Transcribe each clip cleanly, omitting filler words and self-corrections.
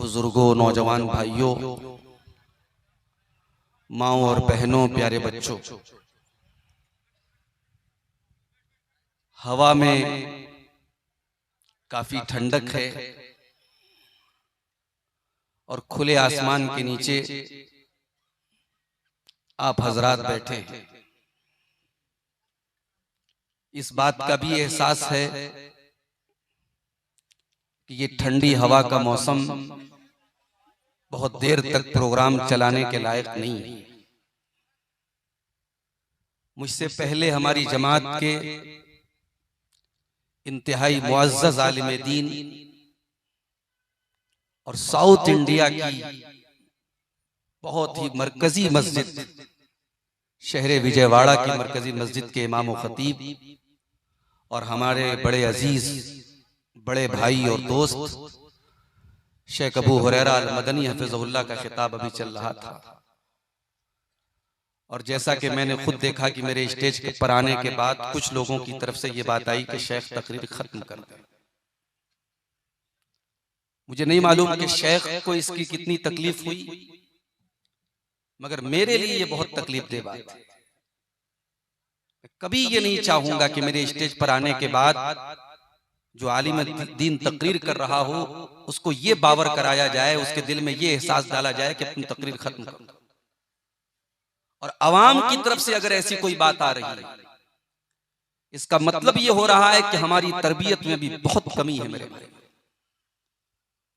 बुजुर्गों नौजवान भाइयों माओ और बहनों प्यारे बच्चों हवा में काफी ठंडक है और खुले आसमान के नीचे आप हजरात बैठे हैं। इस बात का भी एहसास है कि ये ठंडी हवा का मौसम बहुत देर तक प्रोग्राम चलाने के लायक नहीं है। मुझसे पहले हमारी जमात के इंतहाई मुअज़्ज़ज़ आलिम दीन और साउथ इंडिया की बहुत ही मरकजी मस्जिद शहर विजयवाड़ा की मरकजी मस्जिद के इमाम व खतीब और हमारे बड़े अजीज बड़े भाई और दोस्त शेख अबू हुरैरा अल मदनी हफिज़हुल्लाह का खिताब अभी चल रहा था और जैसा कि मैंने खुद देखा कि मेरे स्टेज पर आने के बाद कुछ लोगों की तरफ से ये बात आई कि शेख तकरीर खत्म कर दें। मुझे नहीं मालूम कि शेख को इसकी कितनी तकलीफ हुई, मगर मेरे लिए ये बहुत तकलीफ दे बात है। कभी ये नहीं चाहूंगा कि मेरे स्टेज पर आने के बाद जो आलिम दीन तकरीर कर रहा हो उसको ये बावर कराया जाए, उसके दिल में ये एहसास डाला जाए कि अपनी तकरीर खत्म करो। और अवाम की तरफ से अगर ऐसी कोई बात आ रही है, इसका मतलब ये हो रहा है कि हमारी तरबियत में भी बहुत कमी है। मेरे भाई,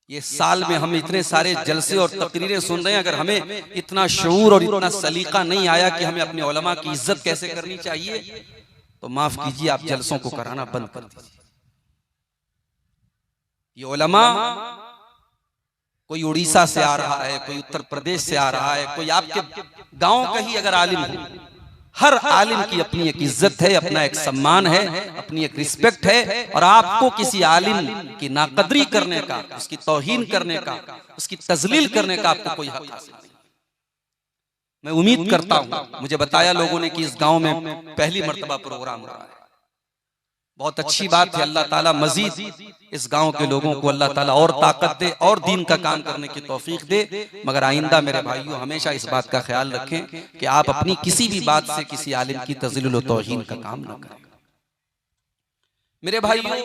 ये साल में हम इतने सारे जलसे और तकरीरें सुन रहे हैं, अगर हमें इतना शऊर और इतना सलीका नहीं आया कि हमें अपने उलमा की इज्जत कैसे करनी चाहिए, तो माफ कीजिए, आप जलसों को कराना बंद कर दीजिए। ये उलमा कोई उड़ीसा से आ रहा है, कोई उत्तर प्रदेश से आ रहा है, कोई आपके गांव का ही अगर आलिम हो हर आलिम की अपनी एक इज्जत है, अपना एक सम्मान है, अपनी एक रिस्पेक्ट है, और आपको किसी आलिम की नाकदरी करने का, उसकी तौहीन करने का, उसकी तजलील करने का आपको कोई हक हासिल नहीं। मैं उम्मीद करता हूं, मुझे बताया लोगों ने कि इस गांव में पहली मर्तबा प्रोग्राम हो रहा है। बहुत अच्छी बात है। अल्लाह ताला मजीद इस गांव के लोगों को अल्लाह ताला और ताकत दे और दीन का काम करने की तौफीक दे। मगर आइंदा मेरे भाइयों हमेशा इस बात का ख्याल रखें कि आप अपनी किसी भी बात से किसी आलिम की तज़लील व तौहीन का काम न करें। मेरे भाइयों,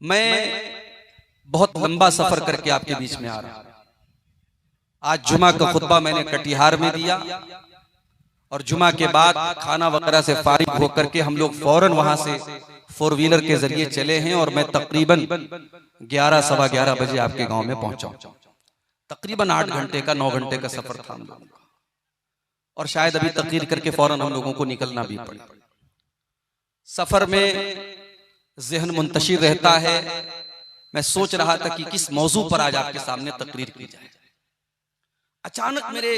मैं बहुत लंबा सफर करके आपके बीच में आ रहा हूं। आज जुमा का खुतबा मैंने कटिहार में दिया और जुमा के बाद खाना वगैरह से फारिग होकर के हम लोग फौरन वहां से 4 व्हीलर के जरिए चले हैं और मैं तकरीबन 11 सवा 11 बजे आपके गांव में पहुंचा। तकरीबन 8 घंटे का 9 घंटे का सफर था हम लोगों का, और शायद अभी तकरीर करके फौरन हम लोगों को निकलना भी पड़े। सफर में जहन मुंतशिर रहता है। मैं सोच रहा था कि किस मौजू पर आज आपके सामने तकरीर की जाए। अचानक मेरे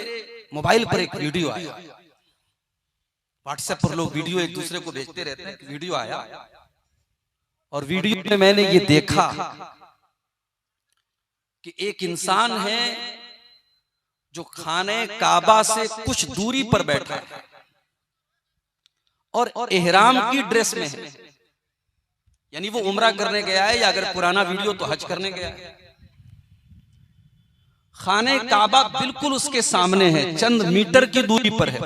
मोबाइल पर एक वीडियो आया। व्हाट्सएप पर लोग वीडियो एक दूसरे को भेजते रहते हैं। वीडियो आया और वीडियो में मैंने ये देखा कि एक इंसान है जो खाने काबा से कुछ दूरी पर बैठा है और एहराम की ड्रेस में है। यानी वो उम्रा करने गया है, या अगर पुराना वीडियो तो हज करने गया है। खाने काबा बिल्कुल उसके सामने है, चंद मीटर की दूरी पर है।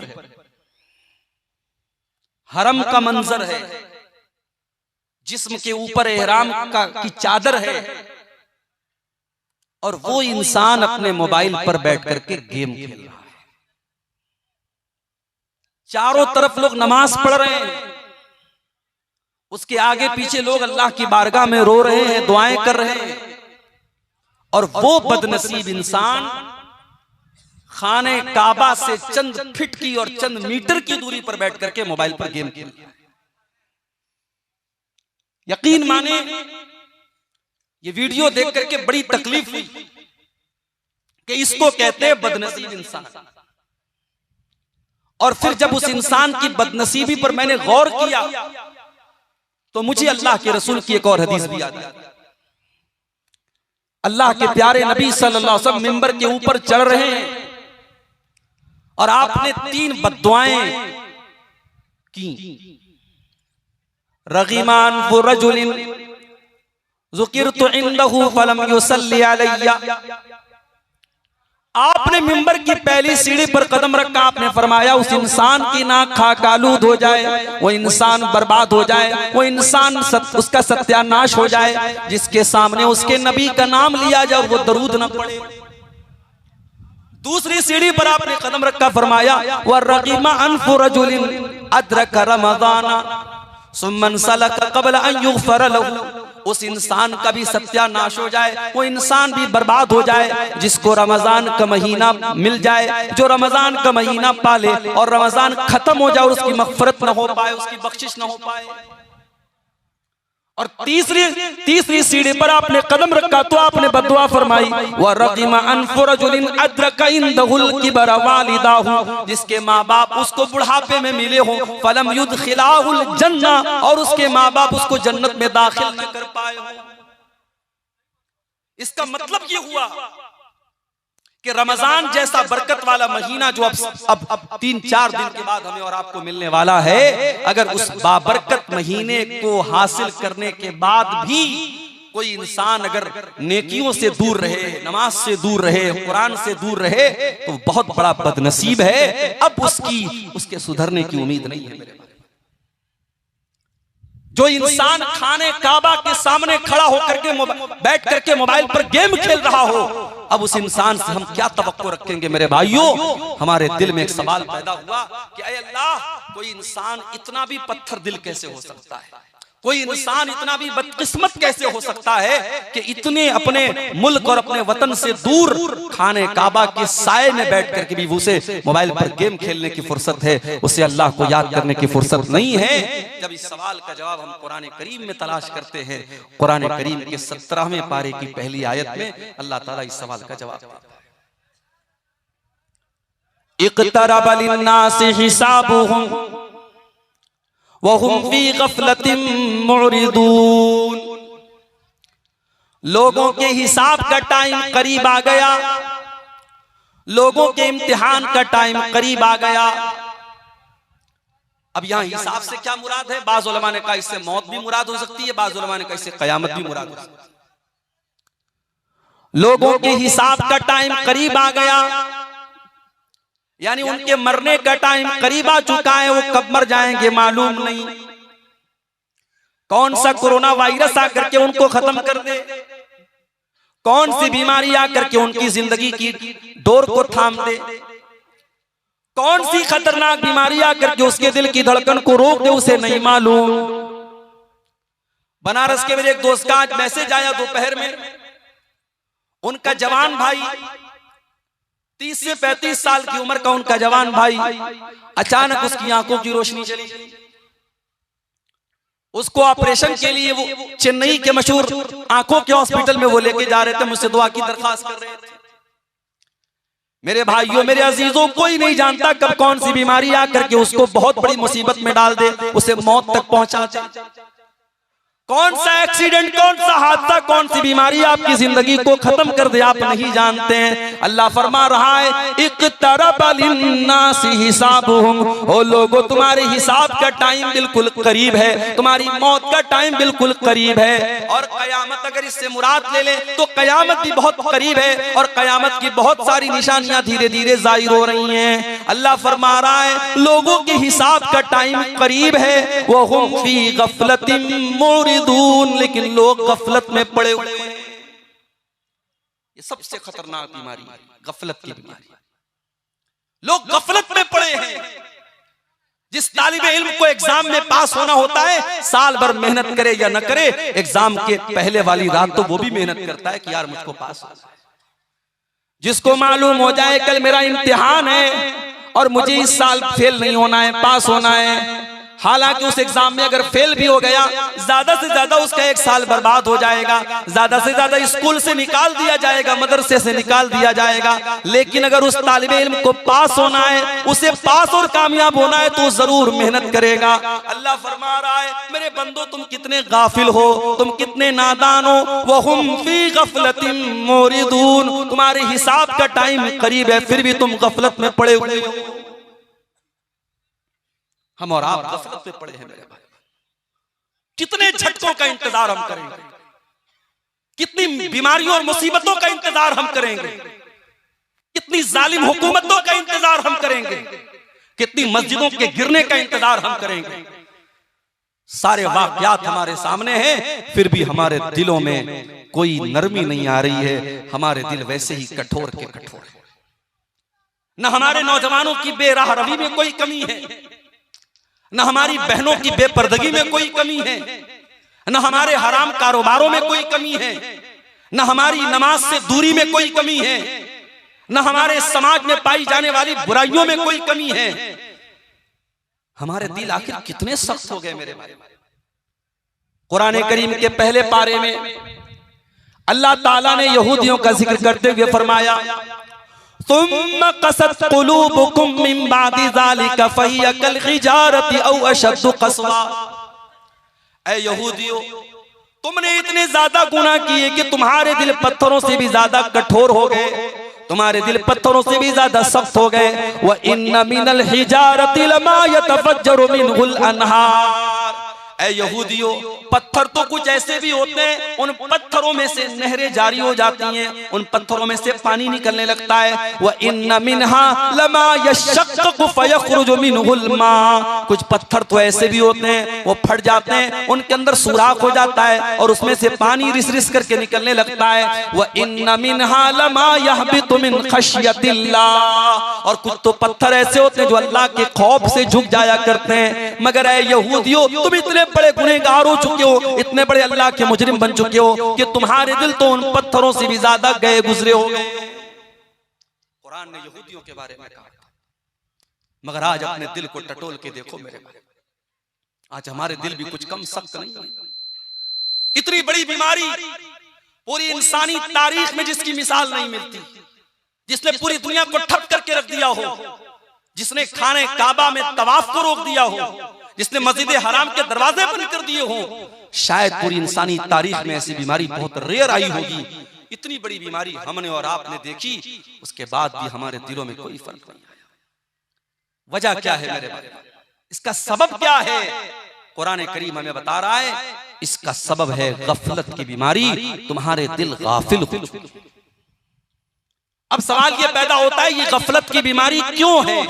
हरम का मंजर है, जिस्म के ऊपर एहराम की चादर है, और वो इंसान अपने मोबाइल पर बैठ करके गेम खेल रहा है। चारों तरफ लोग नमाज पढ़ रहे हैं, उसके आगे पीछे लोग अल्लाह की बारगाह में रो रहे हैं, दुआएं कर रहे हैं, और वो बदनसीब इंसान खाने काबा से चंद फीट की और चंद मीटर की दूरी पर बैठ करके मोबाइल पर गेम खेल रहा है। यकीन माने ये वीडियो देख करके बड़ी तकलीफ हुई कि इसको कहते हैं बदनसीब इंसान। और फिर जब उस इंसान की बदनसीबी पर मैंने गौर किया तो मुझे अल्लाह के रसूल की एक और हदीस भी याद आई। अल्लाह के प्यारे नबी सल्लल्लाहु अलैहि वसल्लम मिंबर के ऊपर चढ़ रहे हैं और आपने 3 बद्दुआएं की। रगीमान वो रजुलिन ज़ुकिरतु इंदहु फलम युसल्ली अलैया। आपने मिंबर की पहली सीढ़ी पर कदम रखा, आपने फरमाया उस इंसान की नाक खाकालूद हो जाए, वो इंसान बर्बाद हो जाए, वो इंसान उसका सत्यानाश हो जाए जिसके सामने उसके नबी का नाम लिया जाए वो दरूद न पड़े। दूसरी सीढ़ी पर आपने कदम रखा, फरमाया व रगीमा अनफु रजुलिन अदरक रमज़ाना सुम्मन सलक क़ब्ल अन युग़फ़र लहू। उस इंसान का भी सत्यानाश हो जाए, वो इंसान भी बर्बाद हो जाए जिसको रमजान का महीना मिल जाए, जो रमजान का महीना पाले और रमजान खत्म हो जाए और उसकी मग़फ़िरत न हो पाए, उसकी बख्शिश न हो पाए। और तीसरी सीढ़ी पर आपने कदम रखा तो आपने बद्दुआ फरमाई व रग़िमा अनफ़ु रजुलिन अदरका इंदहुल किबर वालिदाहु। जिसके माँ बाप उसको बुढ़ापे में मिले हो, फलम युदखिलाहुल जन्ना, और उसके माँ बाप उसको जन्नत में दाखिल न कर पाए हो। इसका मतलब ये हुआ कि रमजान जैसा बरकत वाला महीना जो अब 3-4 दिन के बाद हमें और आपको मिलने वाला है, अगर उस बाबरकत महीने को हासिल करने के बाद भी कोई इंसान अगर नेकियों से दूर रहे, नमाज से दूर रहे, कुरान से दूर रहे, तो बहुत बड़ा बदनसीब है। अब उसके सुधरने की उम्मीद नहीं है। मेरे जो इंसान खाने काबा के सामने खड़ा होकर के बैठ करके मोबाइल पर गेम खेल रहा हो, अब उस इंसान से हम क्या तवक्को रखेंगे? मेरे भाइयों, हमारे दिल में एक सवाल पैदा हुआ कि ऐ अल्लाह, कोई इंसान इतना भी पत्थर दिल कैसे हो सकता है? कोई इंसान इतना भी बदकिस्मत कैसे हो सकता है कि इतने अपने मुल्क और अपने वतन से दूर खाने काबा के साए में बैठ करके भी उसे मोबाइल पर गेम खेलने की फुर्सत है, उसे अल्लाह को याद करने की फुर्सत नहीं है। जब इस सवाल का जवाब हम कुरान करीम में तलाश करते हैं, कुरान करीम के 17वें पारे की पहली आयत में अल्लाह ताला इस सवाल का जवाब देता है। इक़्तरब लिन्नासि हिसाबुहुम वहुम फी गफलतिन मुरिदून। लोगों के हिसाब का टाइम करीब आ गया, लोगों के इम्तिहान का टाइम करीब आ गया। अब यहां हिसाब से क्या मुराद है? बाज़ उलमा ने कहा इससे मौत भी मुराद हो सकती है, बाज़ उलमा ने कहा इससे कयामत भी मुराद हो सकती है। लोगों के हिसाब का टाइम करीब आ गया, यानी उनके मरने का टाइम करीब आ चुका है। वो कब मर जाएंगे मालूम नहीं। कौन सा कोरोना वायरस आकर के उनको खत्म कर दे, कौन सी बीमारी आकर के उनकी जिंदगी की डोर को थाम दे, कौन सी खतरनाक बीमारी आकर के उसके दिल की धड़कन को रोक दे, उसे नहीं मालूम। बनारस के मेरे एक दोस्त का आज मैसेज आया दोपहर में, उनका जवान भाई 30 से 35 साल की उम्र का उनका जवान भाई, अचानक उसकी आंखों की रोशनी चली गई। उसको ऑपरेशन के लिए वो चेन्नई के मशहूर आंखों के हॉस्पिटल में वो लेके जा रहे थे, मुझसे दुआ की दरखास्त कर रहे थे। मेरे भाइयों, मेरे अजीजों, कोई नहीं जानता कब कौन सी बीमारी आकर के उसको बहुत बड़ी मुसीबत में डाल दे, उसे मौत तक पहुंचा दे। कौन सा एक्सीडेंट, कौन सा हादसा, कौन सी बीमारी आपकी जिंदगी को खत्म कर दे, आप नहीं जानते हैं। अल्लाह फरमा रहा है इक़्तरब लिन्नासि हिसाबुहुम, ओ लोगों तुम्हारे हिसाब का टाइम बिल्कुल करीब है, तुम्हारी मौत का टाइम बिल्कुल करीब है। और कयामत अगर इससे मुराद ले ले तो कयामत भी बहुत करीब है, और कयामत की बहुत सारी निशानियां धीरे धीरे जाहिर हो रही हैं। अल्लाह फरमा रहा है लोगों के हिसाब का टाइम करीब है, वो हुम फी गफलतिन मुरिदून, लेकिन लोग गफलत में पड़े हुए हैं। ये सबसे खतरनाक बीमारी है, गफलत की बीमारी। लोग गफलत में पड़े हैं। जिस तालिबे इल्म को एग्जाम में पास होना होता है, साल भर मेहनत करे या न करे, एग्जाम के पहले वाली रात तो वो भी मेहनत करता है कि यार मुझको पास हो। जिसको मालूम हो जाए कल मेरा इम्तिहान है और मुझे इस साल फेल नहीं होना है, पास होना है, हालांकि उस एग्जाम में अगर फेल भी हो गया, ज्यादा से ज्यादा उसका एक साल बर्बाद हो जाएगा, ज्यादा से ज्यादा स्कूल से निकाल दिया जाएगा, मदरसे से निकाल दिया जाएगा। लेकिन अगर उस तालिबे इल्म को पास होना है, उसे पास और कामयाब होना है, तो जरूर मेहनत करेगा। अल्लाह फरमा रहा है मेरे बंदो तुम कितने गाफिल हो, तुम कितने नादान हो। वहुम फी गफलतिन मुरिदून, तुम्हारे हिसाब का टाइम करीब है, फिर भी तुम गफलत में पड़े हुए हो। हम और आप गफलत में पड़े हैं मेरे भाई। कितने झटकों का इंतजार हम करेंगे, कितनी बीमारियों और मुसीबतों का इंतजार हम करेंगे, कितनी जालिम हुकूमतों का इंतजार हम करेंगे, कितनी मस्जिदों के गिरने का इंतजार हम करेंगे। सारे वाकयात हमारे सामने हैं, फिर भी हमारे दिलों में कोई नरमी नहीं आ रही है। हमारे दिल वैसे ही कठोर के कठोर है। न हमारे नौजवानों की बेराह रवी में कोई कमी है, न हमारी बहनों की बेपर्दगी में कोई कमी है, न हमारे हराम कारोबारों में कोई कमी है, न हमारी नमाज से दूरी में कोई कमी है, न हमारे समाज में पाई जाने वाली बुराइयों में कोई कमी है। हमारे दिल आखिर कितने सख्त हो गए मेरे भाई। कुरान करीम के पहले पारे में अल्लाह ताला ने यहूदियों का जिक्र करते हुए फरमाया तुम कसत कुलूबुकुम मिन बादि ज़ालिका फहिय कल हिजारति औ अशद्दु क़स्वा। ऐ यहूदियों, तुमने इतने ज्यादा गुनाह किए कि तुम्हारे दिल पत्थरों से भी ज्यादा कठोर हो गए, तुम्हारे दिल पत्थरों से भी ज्यादा सख्त हो गए। व इन्न मिनल हिजारति लमा यतफज्जरु मिनहुल अनहार। ऐ यहूदियों, पत्थर तो कुछ ऐसे भी होते हैं, उन पत्थरों में से नहरें जारी हो जाती हैं, उन पत्थरों में से पानी निकलने लगता है। व इन्न मिनहा लमा यशक्कु फयखरुजु मिनहुल मा। कुछ पत्थर तो ऐसे भी होते हैं, वो फट जाते हैं, उनके अंदर सुराख हो जाता है और उसमें से पानी रिस रिस करके निकलने लगता है। व इन्न मिनहा लमा यहबितु मिन खशियतिल्लाह। और कुछ तो पत्थर ऐसे होते हैं जो अल्लाह के खौफ से झुक जाया करते हैं। मगर ऐ यहूदियों, तुम इतने बड़े गुनहगार हो चुके हो, इतने बड़े अल्लाह के मुजरिम बन चुके हो कि तुम्हारे दिल तो उन पत्थरों से भी ज्यादा गए गुजरे हो गए। कुरान ने यहूदियों के बारे में कहा, मगर आज अपने दिल को टटोल के देखो मेरे भाई, आज हमारे दिल भी कुछ कम सख्त नहीं है। इतनी बड़ी बीमारी पूरी इंसानी तारीख में जिसकी मिसाल नहीं मिलती, जिसने पूरी दुनिया को ठप करके रख दिया हो, जिसने खाने काबा में तवाफ को रोक दिया हो, जिसने मस्जिद हराम के दरवाजे बंद कर दिए हो, शायद पूरी इंसानी तारीख में ऐसी बीमारी बहुत रेयर आई होगी। इतनी बड़ी बीमारी हमने और आपने देखी, उसके बाद भी हमारे दिलों में कोई फर्क नहीं आया। वजह क्या है मेरे भाई? इसका सबब क्या है? कुरान करीम हमें बता रहा है, इसका सबब है गफलत की बीमारी। तुम्हारे दिल गाफिल हो चुके। अब सवाल ये पैदा होता है, ये गफलत की बीमारी क्यों है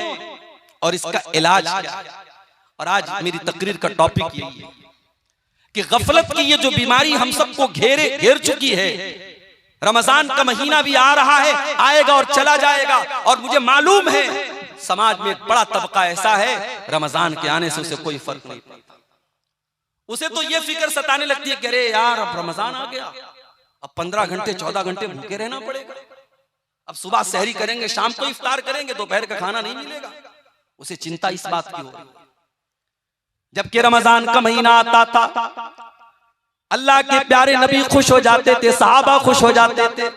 और इसका इलाज क्या है? और आज मेरी तकरीर का टॉपिक यही है कि गफलत की ये जो बीमारी हम सबको घेर चुकी है। रमजान का महीना भी आ रहा है, आएगा और चला जाएगा, और मुझे मालूम है समाज में एक बड़ा तबका ऐसा है, रमजान के आने से उसे कोई फर्क नहीं पड़ता। उसे तो ये फिक्र सताने लगती है कि अरे यार अब रमजान आ गया, अब 15 घंटे 14 घंटे भूखे रहना पड़ेगा, अब सुबह सहरी करेंगे, शाम को इफ्तार करेंगे, दोपहर का खाना नहीं मिलेगा। उसे चिंता इस बात की हो रही है। जबकि रमजान का महीना आता था, अल्लाह के प्यारे नबी खुश हो जाते थे, सहाबा खुश हो जाते थे।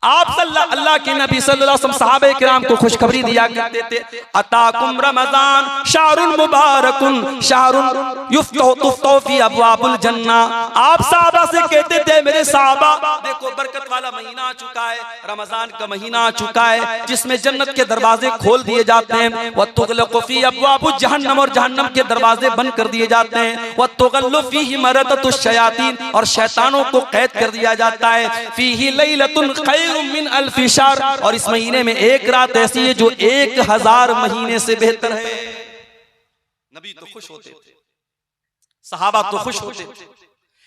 आप अल्लाह के नबी सल्लल्लाहु अलैहि वसल्लम सहाबे किराम को खुशखबरी दिया करते थे, अताकुम रमजान शाहरुन मुबारकुन शाहरुन युफ्तहु फी अबवाबुल जन्ना। आप सहाबा से कहते थे, मेरे सहाबा देखो बरकत वाला महीना आ चुका है, रमजान का महीना आ चुका है, जिसमें जन्नत के दरवाजे खोल दिए जाते हैं, व तुगलक़ु फी अबवाबुज जहन्नम, और जहन्नम के दरवाजे बंद कर दिए जाते हैं, व तुगल्लु फीहि मरदतुश शयातीन, और शैतानों को कैद कर दिया जाता है, फीहि लैलतुन खैर मिन अल्फि शहर, और इस महीने में एक रात ऐसी है जो 1000 महीने से बेहतर है। नबी तो खुश होते थे, सहाबा तो खुश होते थे,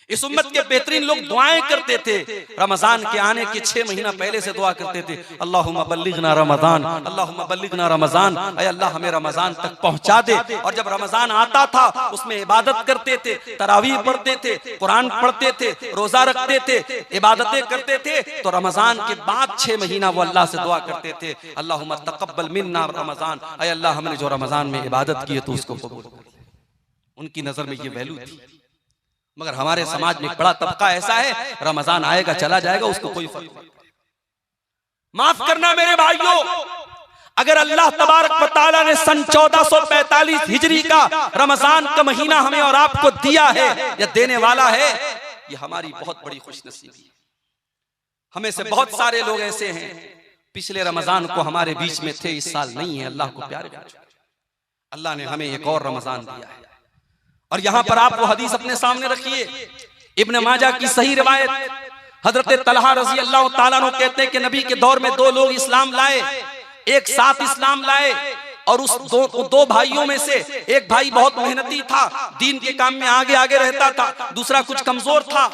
इस उम्मत के बेहतरीन लोग दुआएं करते थे। रमजान के आने के 6 महीना पहले से दुआ करते थे, अल्लाहुम्मा बल्लिगना रमजान, अल्लाहुम्मा बल्लिगना रमजान, ऐ अल्लाह हमें रमजान तक पहुंचा दे। और जब रमजान आता था उसमें इबादत करते थे, तरावीह पढ़ते थे, कुरान पढ़ते थे, रोजा रखते थे, इबादतें करते थे। तो रमजान के बाद 6 महीना वो अल्लाह से दुआ करते थे, अल्लाहुम्मा तक़ब्बल मिन्ना रमजान, ऐ अल्लाह हमने जो रमजान में इबादत की है तो उसको कबूल कर। उनकी नजर में ये वैल्यू थी। मगर हमारे समाज में एक बड़ा तबका ऐसा है, रमजान आएगा चला जाएगा, उसको कोई फर्क नहीं। माफ करना मेरे भाइयों, अगर अल्लाह तबारक व तआला ने सन 1445 हिजरी का रमजान का महीना हमें और आपको दिया है या देने वाला है, ये हमारी बहुत बड़ी खुशनसीबी है। हमें से बहुत सारे लोग ऐसे हैं पिछले रमजान को हमारे बीच में थे, इस साल नहीं है। अल्लाह को प्यारे, अल्लाह ने हमें एक और रमजान दिया है। और यहां पर आप वो हदीस अपने सामने रखिए, इब्न माजा की सही रिवायत, हजरत तलहा रजी अल्लाह ताला अन्हु कहते हैं कि नबी के दौर में 2 लोग इस्लाम लाए, एक साथ इस्लाम लाए, और उस दो भाइयों में से एक भाई बहुत मेहनती था, दीन के काम में आगे आगे रहता था, दूसरा कुछ कमजोर था।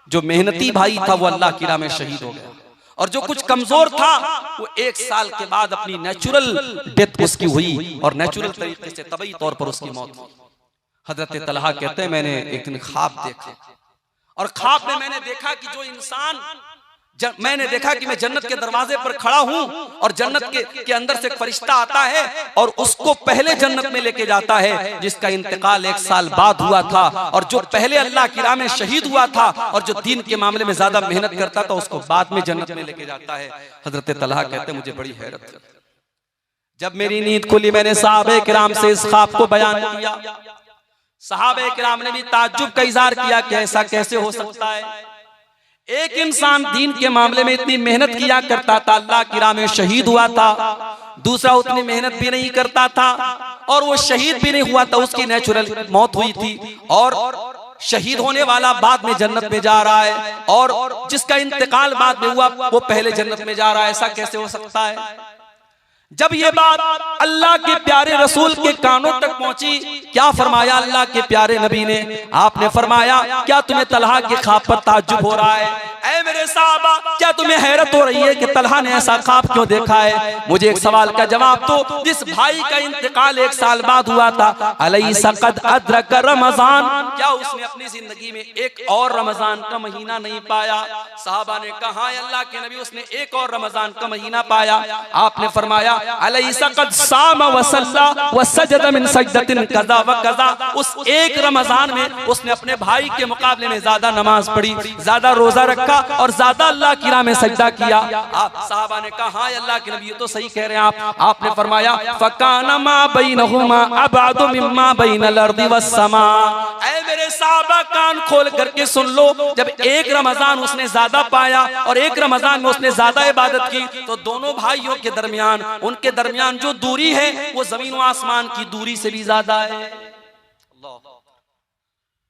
जो मेहनती भाई था वो अल्लाह की राह में शहीद हो गया, और जो कुछ कमजोर था वो 1 साल के बाद अपनी नेचुरल डेथ उसकी हुई, और नेचुरल तरीके से तबई तौर पर उसकी मौत हुई। हजरत तलहा कहते हैं, मैंने एक दिन ख्वाब देखा, और ख्वाब में मैंने देखा कि जो इंसान मैंने देखा कि मैं जन्नत के दरवाजे पर खड़ा हूं, और जन्नत के अंदर से एक फरिश्ता आता है और उसको पहले जन्नत में लेके जाता है, जिसका इंतकाल 1 साल बाद हुआ था, और जो पहले अल्लाह की राह में शहीद हुआ था और जो दीन के मामले में ज्यादा मेहनत करता था, उसको बाद में जन्नत में लेके जाता है। हजरत तलहा कहते हैं, मुझे बड़ी हैरत हुई। जब मेरी नींद खुली, मैंने सहाबे किराम से इस ख्वाब को बयान किया। सहाबे किराम ने भी ताज्जुब का इज़हार किया कि ऐसा कैसे हो सकता है, एक इंसान दीन के मामले में इतनी मेहनत किया करता था, अल्लाह की राह में शहीद हुआ था, दूसरा उतनी मेहनत भी नहीं करता था और वो शहीद भी नहीं हुआ था, उसकी नेचुरल मौत हुई थी, और शहीद होने वाला बाद में जन्नत में जा रहा है, और जिसका इंतकाल बाद में हुआ वो पहले जन्नत में जा रहा है, ऐसा कैसे हो सकता है। जब ये बात अल्लाह के प्यारे रसूल के कानों तक पहुंची, क्या फरमाया अल्लाह के प्यारे नबी ने? आपने फरमाया, क्या तुम्हें तलहा के ख्वाब पर ताज्जुब हो रहा है? ऐ मेरे साहबा, क्या तुम्हें हैरत हो रही है कि तलहा ने ऐसा ख्वाब क्यों देखा है? मुझे एक सवाल का जवाब दो। जिस भाई का इंतकाल 1 साल बाद हुआ था, अलैसा क़द अदरक रमजान, क्या उसने अपनी जिंदगी में एक और रमजान का महीना नहीं पाया? साहबा ने कहा, अल्लाह के नबी, उसने एक और रमजान का महीना पाया। आपने फरमाया, अलैसा क़द साम व सल्ला व सजद मिन सजदतिन कज़ा व कज़ा, उस एक रमजान में उसने अपने भाई के मुकाबले में ज्यादा नमाज पढ़ी, ज्यादा रोजा रखा, रखा और ज्यादा अल्लाह की राह में सजदा किया। आप साहबा ने कहा हाँ अल्लाह के नबी, ये तो सही कह रहे हैं आप। आपने फरमाया फकाना मा बैनहुमा अबअदु मिम्मा बैनल अर्दि वस्समा। ऐ मेरे साहबा कान खोल करके सुन लो, जब एक रमजान उसने ज्यादा पाया और एक रमजान में उसने ज्यादा इबादत की, तो दोनों भाइयों के दरमियान, उनके दरमियान जो दूरी है वो जमीन व आसमान की दूरी से भी ज्यादा है।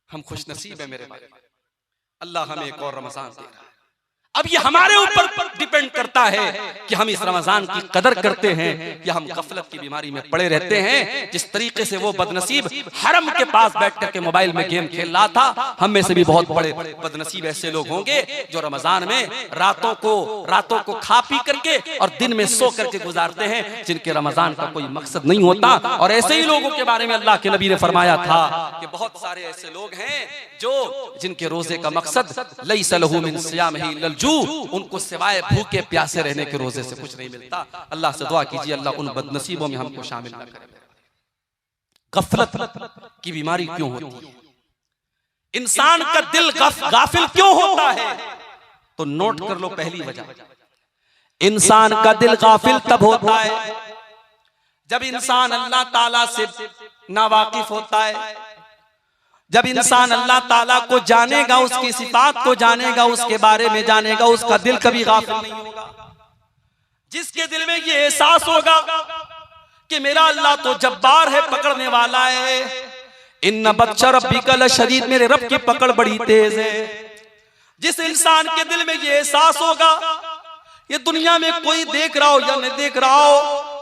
हम खुश नसीब है मेरे भाई, अल्लाह हमें एक और रमजान दे रहा है। अब ये हमारे ऊपर डिपेंड करता है कि हम इस रमजान की कदर करते हैं या हम गफलत की बीमारी में पड़े रहते हैं। जिस तरीके से वो बदनसीब हरम के पास बैठ करके मोबाइल में गेम खेल रहा था, हम में से भी बहुत बड़े बदनसीब ऐसे लोग होंगे जो रमजान में रातों को खा पी करके और दिन में सो करके गुजारते हैं, जिनके रमजान का कोई मकसद नहीं होता। और ऐसे ही लोगों के बारे में अल्लाह के नबी ने फरमाया था कि बहुत सारे ऐसे लोग हैं जो जिनके रोजे का मकसद लैसा लहू मिन सियामिही इल्लल जू, उनको सिवाय भूखे प्यासे रहने के रोजे से कुछ नहीं मिलता। अल्लाह से दुआ कीजिए अल्लाह उन बदनसीबों में हमको शामिल न करे। गफलत की बीमारी क्यों होती है? इंसान का दिल गाफिल क्यों होता है? तो नोट कर लो पहली वजह, इंसान का दिल गाफिल तब होता है जब इंसान अल्लाह ताला से नावाकिफ होता है, जब इंसान अल्लाह ताला को जानेगा, उसकी सिफात को जानेगा, उसके बारे में जानेगा, उसका दिल कभी गाफिल नहीं होगा। जिसके दिल में ये एहसास होगा कि मेरा अल्लाह तो जब्बार है, पकड़ने वाला है, इन्ना बच्चा रब्बिका लशदीद, मेरे रब की पकड़ बड़ी तेज है। जिस इंसान के दिल में ये एहसास होगा, ये दुनिया में कोई देख रहा हो या नहीं देख रहा हो,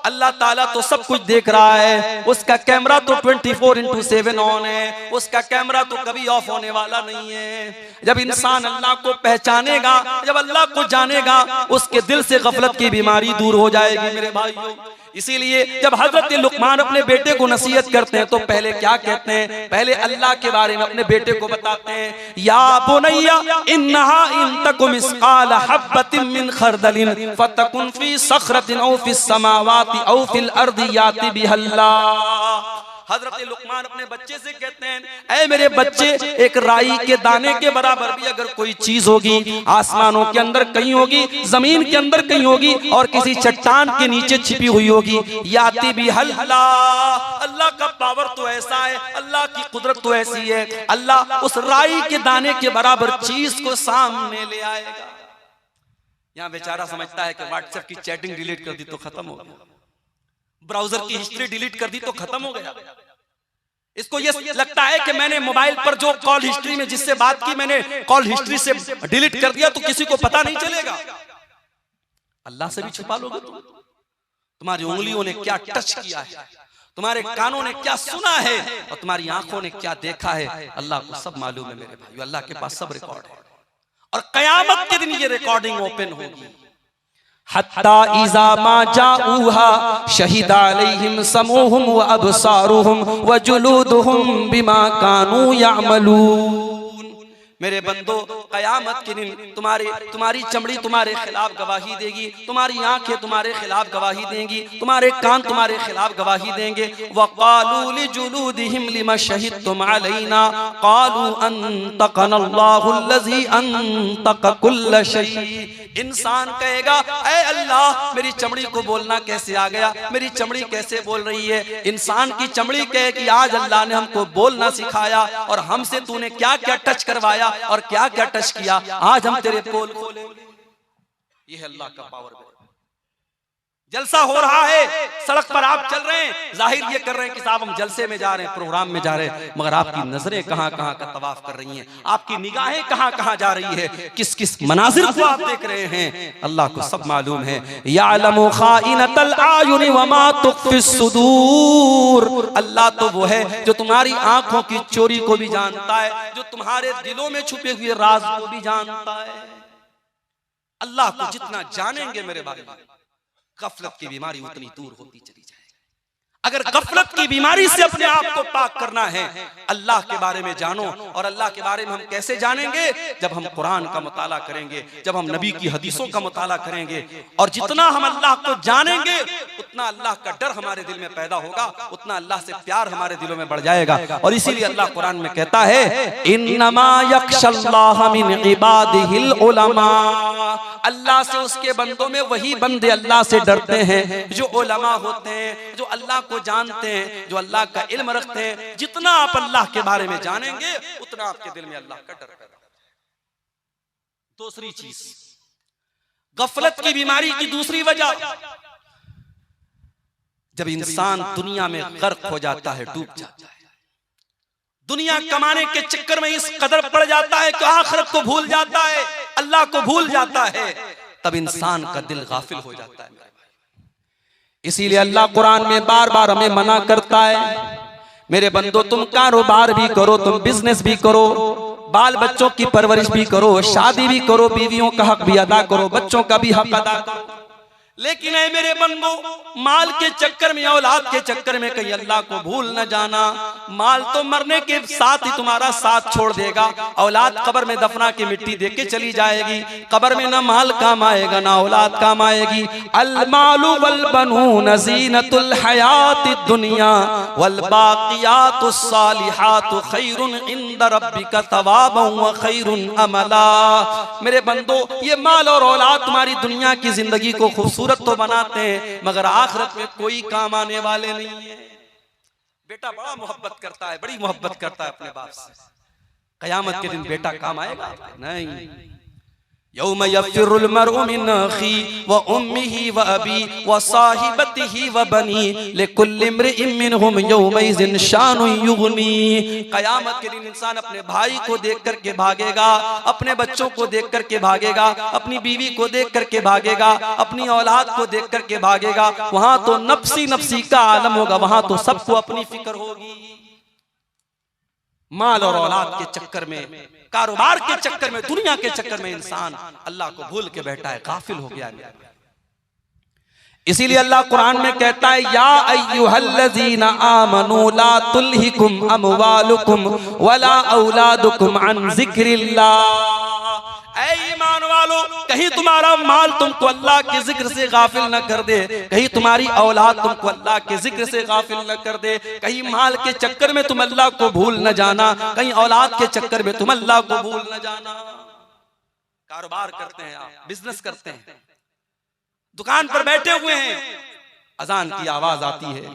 अल्लाह ताला तो सब कुछ देख रहा है। उसका कैमरा तो 24/7 ऑन है, उसका कैमरा तो कभी ऑफ होने वाला नहीं है। जब इंसान अल्लाह को पहचानेगा, जब अल्लाह को जानेगा, उसके दिल से गफलत की बीमारी दूर हो जाएगी मेरे भाइयों। इसीलिए जब हजरत लुकमान अपने बेटे को नसीहत करते हैं तो पहले क्या कहते हैं? पहले अल्लाह के बारे में अपने बेटे को बताते हैं, या बुनैया इन्नहा इन तक मिस्काल हब्बतिन मिन खरदलिन फतकुन फी सखरतिन औ फिस समावाति औ फिल अर्दि याति बिहल्लाह। हजरत लुकमान अपने बच्चे से कहते हैं, ऐ मेरे बच्चे, एक राई के दाने के बराबर भी अगर कोई चीज होगी, आसमानों के अंदर कहीं होगी, जमीन के अंदर कहीं होगी, और किसी चट्टान के नीचे छिपी हुई होगी, याति भी हल्ला, अल्लाह का पावर तो ऐसा है, अल्लाह की कुदरत तो ऐसी है, अल्लाह उस राई के दाने के बराबर चीज को सामने ले आएगा। यहाँ बेचारा समझता है कि व्हाट्सएप की चैटिंग डिलीट कर दी तो खत्म हो गया, ब्राउजर की हिस्ट्री डिलीट कर दी तो खत्म हो गया। इसको ये लगता है कि मैंने मोबाइल पर जो कॉल हिस्ट्री में जिससे बात की, मैंने कॉल हिस्ट्री से डिलीट कर दिया तो किसी को पता नहीं चलेगा। अल्लाह से भी छुपा लोगे तुम? तुम्हारी उंगलियों ने क्या टच किया है, तुम्हारे कानों ने क्या सुना है, और तुम्हारी आंखों ने क्या देखा है, अल्लाह को सब मालूम है मेरे भाइयों। अल्लाह के पास सब रिकॉर्ड है, और कयामत के दिन ये रिकॉर्डिंग ओपन होगी। हत्ता इज़ा मा जाऊहा शहीदा अलैहिम समूहुम व अबसारुहुम व जुलूदुहुम बिमा कानू यअमलून। मेरे बंदो, कयामत के दिन तुम्हारी चमड़ी तुम्हारे खिलाफ गवाही देगी, तुम्हारी आंखें तुम्हारे खिलाफ गवाही देंगी, तुम्हारे कान तुम्हारे खिलाफ गवाही देंगे। वक़ालू लिजुलूदिहिम लिमा शहिदतुम अलैना क़ालू अंतक़नल्लाहु अल्लज़ी अंतक़ कुल्ल शै। इंसान कहेगा, ऐ अल्लाह, मेरी चमड़ी को बोलना कैसे आ गया, मेरी चमड़ी कैसे बोल रही है? इंसान की चमड़ी कहे कि आज अल्लाह ने हमको बोलना सिखाया, और हमसे तूने क्या क्या टच करवाया और क्या क्या टच किया, आज हम तेरे पोल खोले। ये है अल्लाह का पावर। जलसा हो रहा है, सड़क पर आप चल रहे हैं, जाहिर ये कर रहे हैं कि साहब हम जलसे में जा रहे हैं, प्रोग्राम में जा रहे हैं, मगर आपकी नजरें कहां कहां का तवाफ कर रही हैं, आपकी निगाहें कहां कहां जा रही है, किस किस मनाजिर को आप देख रहे हैं, अल्लाह को सब मालूम है। यालमु खाइनतल आयुनि व मा तुख्फिस सुदूर। अल्लाह तो वो है जो तुम्हारी आंखों की चोरी को भी जानता है, जो तुम्हारे दिलों में छुपे हुए राज को भी जानता है। अल्लाह को जितना जानेंगे मेरे भाई, गफलत की बीमारी उतनी दूर होती चली जाएगी। अगर गफलत की बीमारी से अपने आप को पाक करना है, अल्लाह के बारे में जानो। और अल्लाह के बारे में हम कैसे जानेंगे? जब हम कुरान का मुताला करेंगे, जब हम नबी की हदीसों का मुताला करेंगे। और जितना हम अल्लाह को जानेंगे उतना अल्लाह का डर हमारे दिल में पैदा होगा, उतना अल्लाह से प्यार हमारे दिलों में बढ़ जाएगा। और इसीलिए अल्लाह कुरान में कहता है, इन्नमा यख्शल्लाह मिन इबादिहिल उलमा, अल्लाह से उसके बंदों में वही बंदे अल्लाह से डरते हैं जो उलमा होते हैं, जो अल्लाह को जानते हैं, जो अल्लाह का इल्म रखते हैं। जितना आप अल्लाह के बारे में जानेंगे उतना आपके दिल में अल्लाह का डर पैदा होगा। दूसरी चीज, गफलत की बीमारी की दूसरी वजह, जब इंसान दुनिया में गर्क हो जाता है, डूब जाता है, दुनिया कमाने के चक्कर में इस कदर पड़ जाता है कि आखिरत को भूल जाता है, अल्लाह को भूल जाता है, तब इंसान का दिल गाफिल हो जाता है। इसीलिए अल्लाह कुरान में बार बार हमें मना करता है, मेरे बंदो तुम कारोबार भी करो, तुम बिजनेस भी करो, बाल बच्चों की परवरिश भी करो, शादी भी करो, बीवियों का हक भी अदा करो, बच्चों का भी हक अदा करो। लेकिन ऐ मेरे बंदो, माल के चक्कर में, औलाद के चक्कर में कहीं अल्लाह को भूल न जाना। माल तो मरने के साथ ही तुम्हारा साथ छोड़ देगा, औलाद कब्र में दफना के मिट्टी दे के चली जाएगी। कब्र में ना माल काम आएगा ना औलाद काम आएगी। अल मालु वल बनून ज़ीनतुल हयातिद दुनिया वल बाक़ियातुस सालिहातु खैरुन इंद रब्बिका सवाबन व खैरुन अमला। मेरे बंदो, ये माल और औलाद तुम्हारी दुनिया की जिंदगी को खूबसूरत तो बनाते हैं, मगर आखिरत में कोई काम आने वाले नहीं है। बेटा बड़ा मोहब्बत करता है, बड़ी मोहब्बत करता है अपने बाप से, कयामत के दिन बेटा काम आएगा? नहीं। यौम यफ़िरुल मरउ मिन अखी व उम्मिही व अबी व साहिबतिही व बनी लिकुल्लि इम्रिइन मिनहुम यौमइज़िन शानुन युगनी। कयामत के दिन इंसान अपने भाई को देख करके भागेगा, अपने बच्चों को देख करके भागेगा, अपनी बीवी को देख करके भागेगा, अपनी औलाद को देख करके भागेगा। वहां तो नफ्सी नफ्सी का आलम होगा, वहां तो सबको अपनी फिक्र होगी। माल और औलाद के चक्कर में, कारोबार के चक्कर में, दुनिया के चक्कर में इंसान अल्लाह को भूल के बैठा है, गाफिल हो गया है। इसीलिए अल्लाह कुरान में कहता है, या अय्युहल्लज़ीना आमनू ला तुल्हिकुम अमवालुकुम वला औलादुकुम अन ज़िक्रिल्लाह। ऐ ईमान वालो, कहीं तुम्हारा माल तुमको अल्लाह के जिक्र से गाफिल न कर दे, कहीं तुम्हारी औलाद तुमको अल्लाह के जिक्र से गाफिल न कर दे। कहीं माल के चक्कर में तुम अल्लाह को भूल न जाना, कहीं औलाद के चक्कर में तुम अल्लाह को भूल न जाना। कारोबार करते हैं आप, बिजनेस करते हैं, दुकान पर बैठे हुए हैं, अजान की आवाज आती है,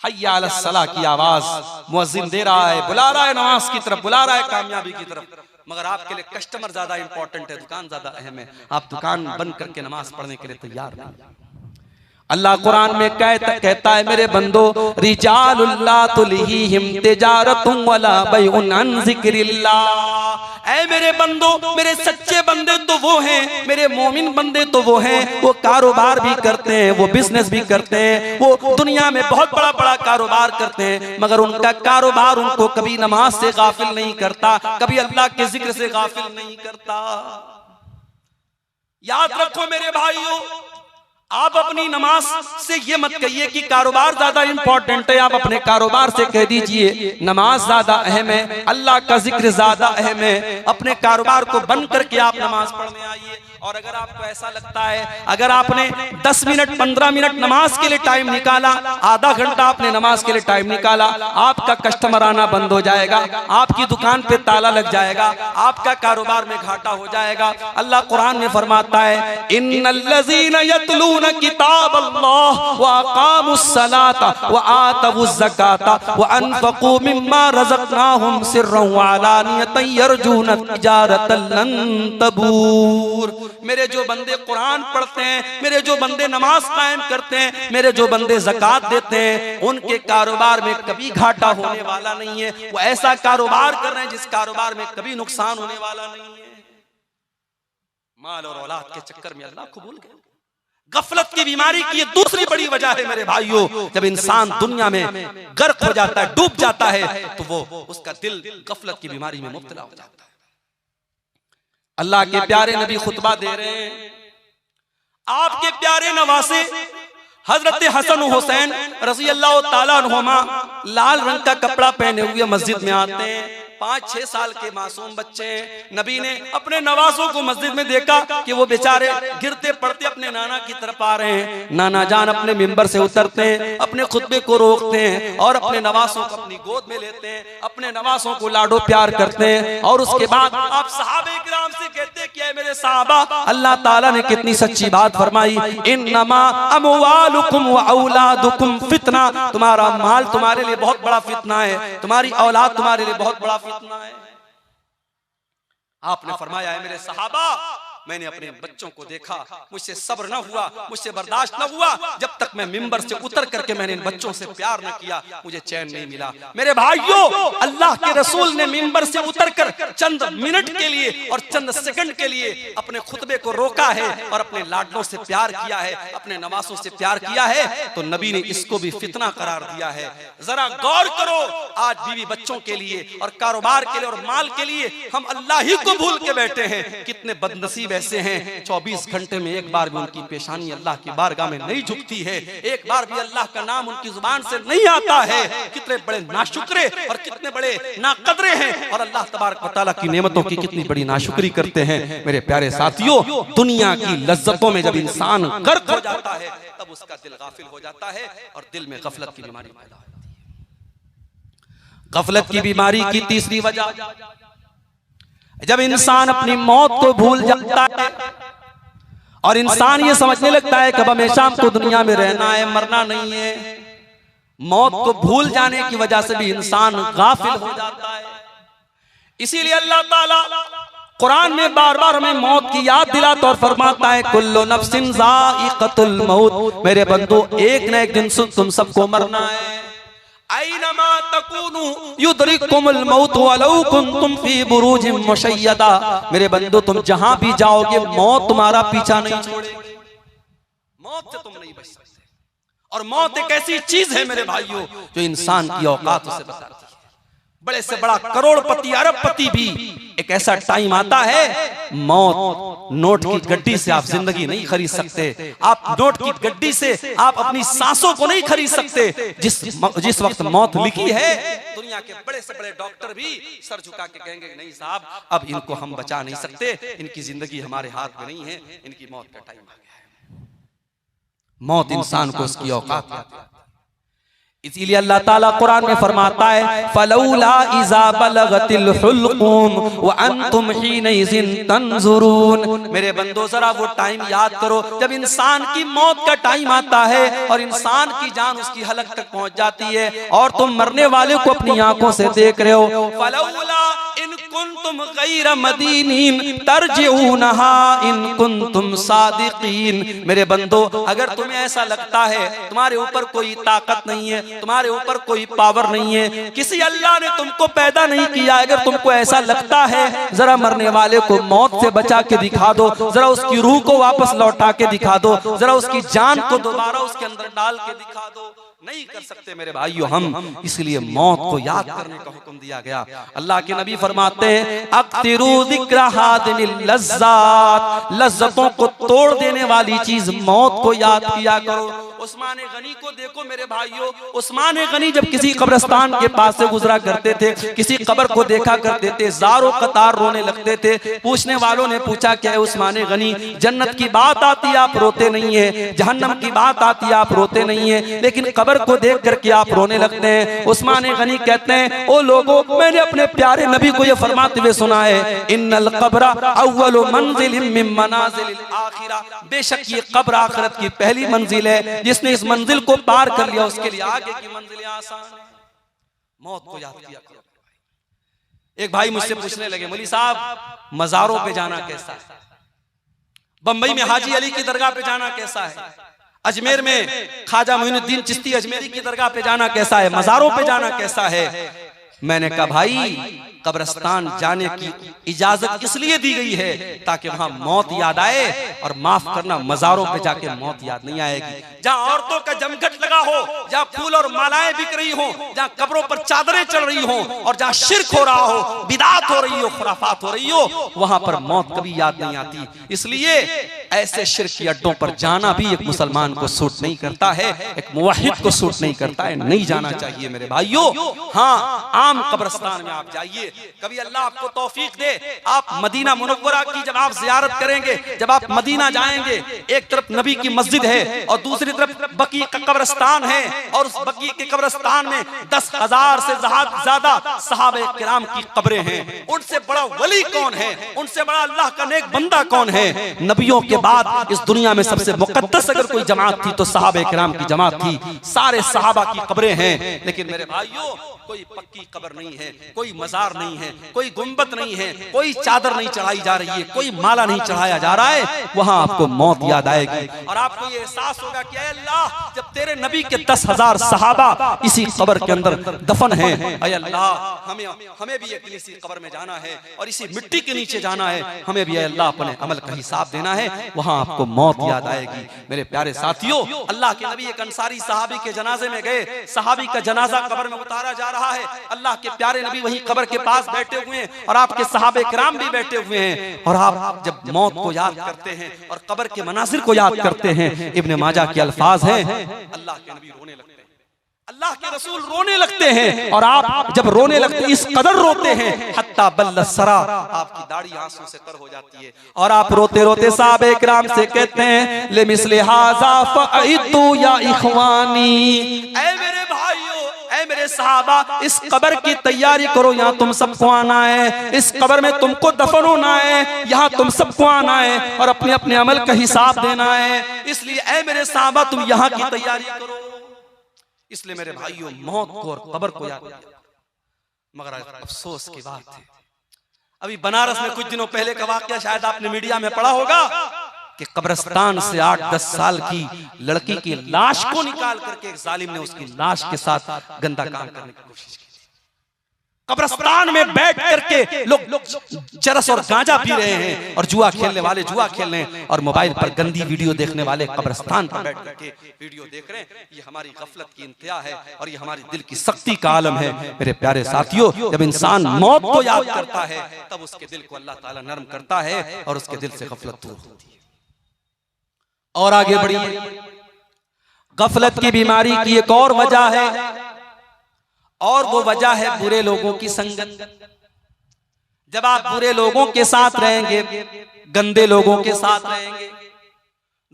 हय्या अलस सलाह की आवाज, मुअज्जिन दे रहा है, बुला रहा है नमाज की तरफ, बुला रहा है कामयाबी की तरफ, मगर आपके लिए कस्टमर ज्यादा इंपॉर्टेंट है, दुकान ज्यादा अहम है। आप दुकान बंद करके नमाज पढ़ने के लिए तैयार नहीं। अल्लाह कुरान में कहता है, मेरे बंदो, रिजालुल ला तुल्हीहिम तिजारतुम वला बैउन अन ज़िक्रिल्लाह। ऐ मेरे बंदो, मेरे सच्चे बंदे तो वो हैं, मेरे मोमिन बंदे तो वो हैं, वो कारोबार भी करते हैं, वो बिजनेस भी करते हैं, वो दुनिया में बहुत बड़ा बड़ा कारोबार करते हैं, मगर उनका कारोबार उनको कभी नमाज से गाफिल नहीं करता, कभी अल्लाह के जिक्र से गाफिल नहीं करता। याद रखो मेरे भाइयों, आप अपनी नमाज से ये मत कहिए कि कारोबार ज्यादा इंपॉर्टेंट है। आप अपने कारोबार से कह दीजिए नमाज ज्यादा अहम है, अल्लाह का जिक्र ज्यादा अहम है। अपने कारोबार को बंद करके आप नमाज पढ़ने आइए। और अगर आपको ऐसा लगता है, अगर आपने 10 मिनट 15 मिनट नमाज के लिए टाइम निकाला, आधा घंटा आपने नमाज के लिए टाइम निकाला, आपका कस्टमर आना बंद हो जाएगा, आपकी दुकान पे ताला लग जाएगा, आपका कारोबार में घाटा हो जाएगा। अल्लाह कुरान में फरमाता है, इन्नल्लज़ीना यतलूना किताबल्लाह व अक़ामुस्सलाता व आतवुज़ ज़काता व अनफ़क़ू मिम्मा रज़क़नाहुम सिर्रन व अलानियतन यरजूना तिजारतन लन तबूर। मेरे जो बंदे कुरान पढ़ते हैं, मेरे जो बंदे नमाज कायम करते हैं, मेरे जो बंदे ज़कात देते हैं, उनके कारोबार में कभी घाटा होने वाला नहीं है। वो ऐसा कारोबार कर रहे हैं जिस कारोबार में कभी नुकसान होने वाला नहीं है। माल और औलाद के चक्कर में अल्लाह को भूल गए। गफलत की बीमारी की ये दूसरी बड़ी वजह है मेरे भाइयों। जब इंसान दुनिया में गर्क हो जाता है, डूब जाता है, तो वो उसका दिल गफलत की बीमारी में मुब्तला हो जाता है। अल्लाह के प्यारे नबी खुतबा दे रहे हैं, आपके प्यारे नवासे हजरत हसन हुसैन रज़ी अल्लाह ताला अन्हुमा लाल रंग का कपड़ा पहने हुए मस्जिद में आते हैं। 5-6 साल के मासूम बच्चे हैं। नबी ने अपने नवासों को मस्जिद में देखा कि वो बेचारे गिरते पड़ते अपने नाना की तरफ आ रहे हैं। नाना जान अपने मिंबर से उतरते हैं, अपने खुतबे को रोकते हैं और अपने नवासों को अपनी गोद में लेते हैं, अपने नवासों को लाडो प्यार करते हैं। और उसके बाद आप सहाबे किराम से कहते हैं कि मेरे साहबा, अल्लाह ताला ने कितनी सच्ची बात फरमाई, इन्नमा अमवालुकुम व औलादुकुम फितना, तुम्हारा माल तुम्हारे लिए बहुत बड़ा फितना है, तुम्हारी औलाद तुम्हारे लिए बहुत बड़ा फितना है। आपने फरमाया है मेरे सहाबा, मैंने अपने बच्चों को देखा, मुझसे सब्र न हुआ, मुझसे बर्दाश्त न हुआ, जब तक मैं मिंबर से उतर करके मैंने इन बच्चों से प्यार न किया, मुझे चैन नहीं मिला। मेरे भाइयों, अल्लाह के रसूल ने मिंबर से उतरकर चंद मिनट के लिए और चंद सेकंड के लिए अपने खुतबे को रोका है और अपने लाडलों से प्यार किया है, अपने नवासों से प्यार किया है, तो नबी ने इसको भी फितना करार दिया है। जरा गौर करो, आज बीवी बच्चों के लिए और कारोबार के लिए और माल के लिए हम अल्लाह ही को भूल के बैठे हैं। कितने बदनसीब ऐसे हैं 24 घंटे में एक बार भी उनकी पेशानी अल्लाह की बारगाह में नहीं झुकती है, एक बार भी अल्लाह का नाम उनकी जुबान से नहीं आता है। कितने बड़े नाशुक्रे और कितने बड़े नाकदरे हैं और अल्लाह तबारक व तआला की नेमतों की कितनी बड़ी नाशुक्री करते हैं। मेरे प्यारे साथियों, दुनिया की लज्जतों में जब इंसान गर्क हो जाता है तब उसका दिल गाफिल हो जाता है और दिल में गफलत की बीमारी पैदा होती है। गफलत की बीमारी की तीसरी वजह, जब इंसान अपनी मौत को भूल जाता है और इंसान ये समझने लगता है कि अब हमेशा हमको दुनिया में रहना है, मरना नहीं है। मौत को भूल जाने की वजह से भी इंसान गाफिल हो जाता है। इसीलिए अल्लाह ताला कुरान में बार बार हमें मौत की याद दिलाता और फरमाता है, कुल्लु नफ्सिन ज़ाइक़तुल मौत, मेरे बंदो एक न एक दिन तुम सबको मरना है। ऐनमा तकूनु युदरिकुमुल मौत वलौ कुंतुम फी बुरूजिम मुशय्यदा, मेरे बंदो तुम जहां भी जाओगे मौत तुम्हारा पीछा नहीं छोड़ेगी, मौत से तुम नहीं बच सकते। और मौत एक ऐसी चीज है मेरे भाइयों जो इंसान की औकात उसे बताती है। बड़े से बड़ा करोड़पति अरबपति भी एक ऐसा टाइम आता है, मौत नोट की गड्डी से आप जिंदगी नहीं खरीद सकते, आप नोट की गड्डी से आप अपनी सांसों को नहीं खरीद सकते। जिस वक्त मौत लिखी है, दुनिया के बड़े से बड़े डॉक्टर भी सर झुका के कहेंगे नहीं साहब, अब इनको हम बचा नहीं सकते, इनकी जिंदगी हमारे हाथ में नहीं है, इनकी मौत का टाइम आ गया है। मौत इंसान को उसकी औकात देती है। इसीलिए अल्लाह ताला कुरान में फरमाता है, फलौला इज़ा बलगतिल हुल्क़ूम व अंतुम हीनइज़िन तंज़ुरून, मेरे बंदो जरा वो टाइम याद करो जब इंसान की मौत का टाइम आता है और इंसान की जान उसकी हलक तक पहुंच जाती है और तुम मरने वाले को अपनी आंखों से देख रहे हो। फलौला इन कुंतुम गैर मदीनीन तरजिऊनहा इन कुंतुम सादिकीन, मेरे बंदो अगर तुम्हें ऐसा लगता है तुम्हारे ऊपर कोई ताकत नहीं है, तुम्हारे ऊपर कोई पावर नहीं है, किसी अल्लाह ने तुमको पैदा नहीं किया, अगर तुमको ऐसा लगता है जरा मरने वाले को मौत से बचा के दिखा दो, जरा उसकी रूह को वापस लौटा के दिखा दो, जरा उसकी जान को दोबारा उसके अंदर डाल के दिखा दो। नहीं कर सकते मेरे भाइयों हम, इसलिए मौत को याद करने का हुक्म दिया गया। अल्लाह के नबी फरमाते हैं, अक्तिरू ज़िक्र हादिनिल लज़्ज़ात, लज्जतों को तोड़ देने वाली चीज मौत को याद किया करो। उस्मान गनी को देखो मेरे भाइयों, उस्मान गनी जब किसी कब्रिस्तान के पास से गुजरा करते थे, किसी कब्र को देखा करते थे, ज़ारो कतार रोने लगते थे। पूछने वालों ने पूछा, क्या है उस्मान गनी, जन्नत की बात आती है आप रोते नहीं है, जहन्नम की बात आती है आप रोते नहीं है, लेकिन कब्र को देख करके आप रोने लगते हैं। उस्मान गनी कहते हैं, ओ लोगों, मैंने अपने प्यारे नबी को यह फरमाते हुए सुना है, इन्नल क़ब्र अव्वलु मंज़िलिन मिन मनाज़िलिल आखिरा, बेशक ये कब्र आखिरत की पहली मंजिल है, जिसने इस मंजिल को पार कर लिया उसके लिए आगे की मंजिलें आसान है। मौत को याद किया करो। एक भाई मुझसे पूछने लगे, मौलवी साहब मज़ारों पे जाना कैसा है, बंबई में हाजी अली की दरगाह पे जाना कैसा है, अजमेर में ख्वाजा मोइनुद्दीन चिश्ती अजमेरी की दरगाह पे जाना कैसा है, मज़ारों पे जाना कैसा है। मैंने कहा भाई, कब्रिस्तान जाने की इजाजत इसलिए दी गई है ताकि वहां मौत याद आए, और माफ करना मज़ारों पे जाके मौत याद नहीं आएगी। जहां औरतों का जमघट लगा हो, जहां फूल और मालाएं बिक रही हो, जहां कब्रों पर चादरें चढ़ रही हो, और जहां शिर्क हो रहा हो, बिदात हो रही हो, खुराफात हो रही हो, वहां पर मौत कभी याद नहीं आती। इसलिए ऐसे शिर्क के अड्डों पर जाना भी एक मुसलमान को सूट नहीं करता है, एक मुवहिद को सूट नहीं करता है, नहीं जाना चाहिए मेरे भाइयों। हाँ, आम कब्रिस्तान में आप जाइए, कभी अल्लाह आपको तौफीक दे, आप मदीना मुनव्वरा की जब आप जियारत करेंगे, जब आप मदीना जाएंगे, एक तरफ नबी की मस्जिद है और दूसरी तरफ बकी का कब्रिस्तान है, और उस बकी के कब्रिस्तान में 10,000 से ज्यादा सहाबे किराम की कब्रें हैं। उनसे बड़ा वली कौन है, उनसे बड़ा अल्लाह का नेक बंदा कौन है? नबियों के बाद इस दुनिया में सबसे मुकद्दस अगर कोई जमात थी तो सहाबे किराम की जमात थी। सारे सहाबा की कब्रें हैं, लेकिन मेरे भाइयों कोई पक्की कब्र नहीं है, कोई मजार नहीं है, कोई गुंबद नहीं है, कोई चादर नहीं चढ़ाई जा रही है, कोई माला नहीं चढ़ाया जा रहा है। वहां आपको मौत याद आएगी और आपको ये एहसास होगा कि अल्लाह, जब तेरे नबी के 10,000 सहाबा इसी कब्र के अंदर दफन हैं, अय अल्लाह हमें भी एक दिन इसी कब्र में जाना है और इसी मिट्टी के नीचे जाना है, हमें भी अल्लाह अपने अमल का हिसाब देना है। वहां आपको मौत याद आएगी। मेरे प्यारे साथियों, अल्लाह के नबी एक अंसारी सहाबी के जनाजे में गए, सहाबी का जनाजा कब्र में उतारा जा रहा है, अल्लाह के प्यारे नबी वहीं कब्र के पास बैठे हुए हैं और आपके सहाबे किराम भी बैठे हुए हैं। और आप जब मौत को याद करते हैं और कब्र के मनाजिर को याद करते हैं, इब्ने माजा के अल्फाज हैं, अल्लाह के नबी रोने लगते हैं, अल्लाह के रसूल रोने लगते हैं। और आप जब रोने लगते इस कदर रोते हैं, हत्ता बल्ल सरा, आपकी दाढ़ी आंसू से तर हो जाती है और आप रोते रोते सहाबे किराम से कहते हैं, ले मिसले हाजा फअइतु या इखवानी, ऐ मेरे भाइयों, ऐ मेरे सहाबा, इस कब्र की तैयारी करो, यहाँ तुम सबको आना है, इस कब्र में तुमको दफन होना है, यहाँ तुम सबको आना है और अपने अपने अमल का हिसाब देना है। इसलिए ऐ मेरे सहाबा, तुम यहाँ की तैयारी करो। इसलिए मेरे भाइयों, मौत को और कब्र को याद किया, मगर अफसोस की बात है, अभी बनारस में कुछ दिनों पहले का वाकया शायद आपने मीडिया में पढ़ा होगा कि कब्रिस्तान से 8-10 साल की लड़की की लाश को निकाल करके एक जालिम ने उसकी लाश के साथ गंदा काम करने की कोशिश की। कब्रिस्तान में बैठ करके लोग चरस और गांजा पी रहे हैं और जुआ खेलने वाले जुआ खेल रहे हैं और मोबाइल पर गंदी वीडियो देखने वाले कब्रिस्तान पर बैठ करके वीडियो देख रहे हैं। ये हमारी गफलत की इंतहा है और ये हमारी दिल की सख्ती का आलम है। मेरे प्यारे साथियों, जब इंसान मौत को याद करता है तब उसके दिल को अल्लाह ताला नरम करता है और उसके दिल से गफलत दूर होती है। और आगे बढ़िए, गफलत की बीमारी की एक और वजह है और वो वजह है बुरे लोगों की संगत। जब आप बुरे लोगों के साथ रहेंगे, गंदे लोगों के साथ रहेंगे,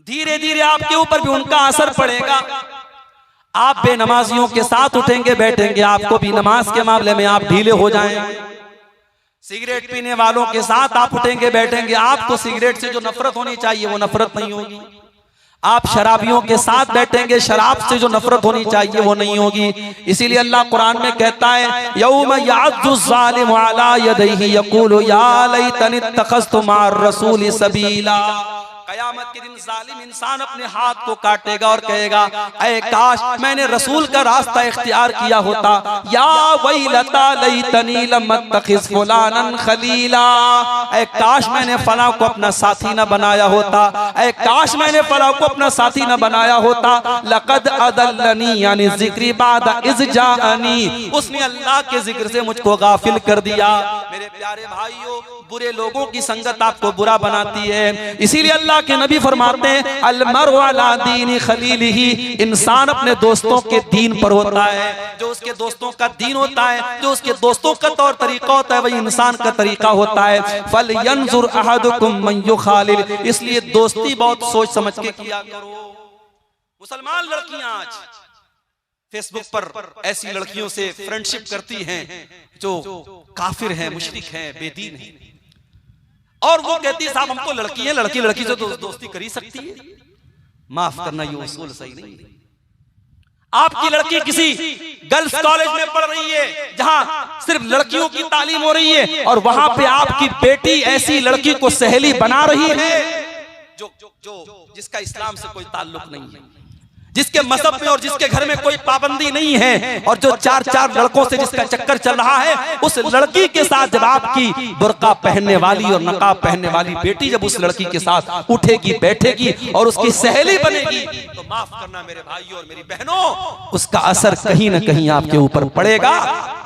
धीरे धीरे आपके ऊपर भी उनका असर पड़ेगा। आप बेनमाजियों के साथ उठेंगे बैठेंगे, आपको भी नमाज के मामले में आप ढीले हो जाएंगे। सिगरेट पीने वालों के साथ आप उठेंगे बैठेंगे, आपको सिगरेट से जो नफरत होनी चाहिए वो नफरत नहीं होगी। आप शराबियों के साथ बैठेंगे, शराब से जो नफरत होनी चाहिए वो नहीं होगी। इसीलिए अल्लाह कुरान में कहता है, यौम यअद्दु ज़ालिमु अला यदैहि यक़ूलु या लैतनी इत्तखज़तु मअर रसूलि सबीला। कयामत के दिन जालिम इंसान अपने हाथ को काटेगा और कहेगा, ऐ काश मैंने रसूल का रास्ता इख्तियार किया होता। या वैलता लैतनी लम अत्तखिज़ फुलानन खलीला, ऐ काश मैंने फलां को अपना साथी न बनाया होता, ऐ काश मैंने फलां को अपना साथी न बनाया होता। लक़द अदल्लनी यानी ज़िक्री बाद इज़ जाअनी, उसने अल्लाह के जिक्र से मुझको गाफिल कर दिया। मेरे प्यारे भाइयों, बुरे लोगों की संगत आपको बुरा बनाती है। इसीलिए अल्लाह के नबी फरमाते हैं, अलमरउ अला दीनी खलीलिही, इंसान अपने दोस्तों के दीन पर होता है। जो उसके दोस्तों का दीन होता है, जो उसके दोस्तों का तौर तरीका होता है, वही इंसान का तरीका होता है। फलयंजुर अहदुकुम मन युखालिल, इसलिए दोस्ती बहुत सोच समझ के किया करो। मुसलमान लड़कियां आज फेसबुक पर ऐसी लड़कियों से फ्रेंडशिप करती हैं जो काफिर हैं, मुशरिक हैं, बेदीन हैं, और वो कहती है साहब हम तो लड़की है, लड़की लड़की से दोस्ती कर ही सकती है। माफ करना, ये उसूल सही नहीं है। आपकी लड़की किसी गर्ल्स कॉलेज में पढ़ रही है जहां सिर्फ लड़कियों की तालीम हो रही है और वहां पे आपकी बेटी ऐसी लड़की को सहेली बना रही है जो जिसका इस्लाम से कोई ताल्लुक नहीं है। जिसके मजहब में और जिसके घर में कोई पाबंदी नहीं है, और जो 4-4 लड़कों से जिसका चक्कर चल रहा है, उस लड़की के साथ जब आपकी बुर्का पहनने वाली और नकाब पहनने वाली बेटी जब उस लड़की के साथ उठेगी बैठेगी और उसकी सहेली बनेगी, तो माफ करना मेरे भाइयों और मेरी बहनों, उसका असर कहीं ना कहीं आपके ऊपर पड़ेगा।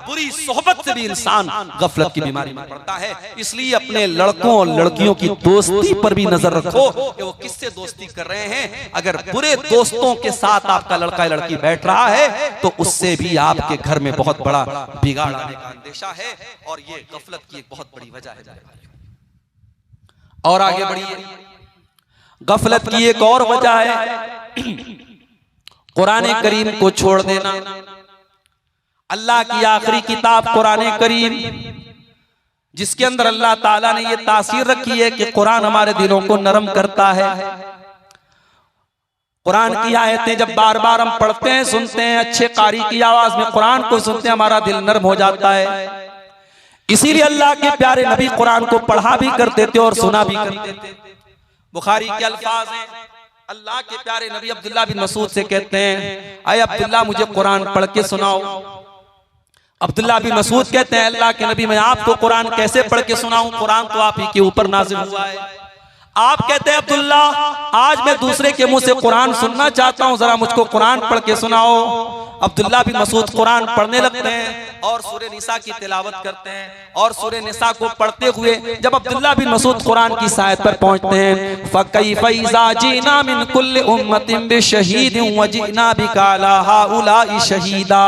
बुरी सोहबत से भी इंसान गफलत की बीमारी में पड़ता है। इसलिए अपने लड़कों और लड़कियों की दोस्ती पर भी नजर रखो कि वो किससे दोस्ती कर रहे हैं। अगर बुरे दोस्तों के साथ आपका लड़का या लड़की बैठ रहा है तो उससे भी आपके घर में बहुत बड़ा बिगाड़ आने का अंदेशा है, और ये गफलत की एक बहुत बड़ी वजह है। और आगे बढ़िए, गफलत की एक और वजह है कुरान करीम को छोड़ देना। अल्लाह की आखिरी किताब कुरान करीम, जिसके अंदर अल्लाह ताला ने ये तासीर रखी है कि कुरान हमारे दिलों को नरम करता है। कुरान की आयतें जब बार बार हम पढ़ते हैं, सुनते हैं, अच्छे कारी की आवाज में कुरान को सुनते हैं, हमारा दिल नरम हो जाता है। इसीलिए अल्लाह के प्यारे नबी कुरान को पढ़ा भी करते थे और सुना भी करते थे। बुखारी के अल्फाज हैं, अल्लाह के प्यारे नबी अब्दुल्लाह बिन मसूद से कहते हैं, अय अब्दुल्लाह मुझे कुरान पढ़ के सुनाओ। अब्दुल्लाह बिन मसूद कहते हैं, अल्लाह के नबी मैं आपको कुरान कैसे पढ़ के सुनाऊं, कुरान तो आप ही के ऊपर नाज़िल हुआ है। आप कहते हैं, अब्दुल्ला आज मैं दूसरे के मुंह से कुरान सुनना चाहता हूं, जरा मुझको कुरान पढ़ के सुनाओ। अब्दुल्ला बिन मसूद कुरान पढ़ने लगते हैं और सूरह निसा की तिलावत करते हैं, और सूरह निसा को पढ़ते हुए जब अब्दुल्ला बिन मसूद कुरान की आयत पर पहुंचते हैं, फकैफ़ इज़ा जीना मिन कुल्लि उम्मतिन बिशहीदिन व जीना बिका अला हाउलाइ शहीदा।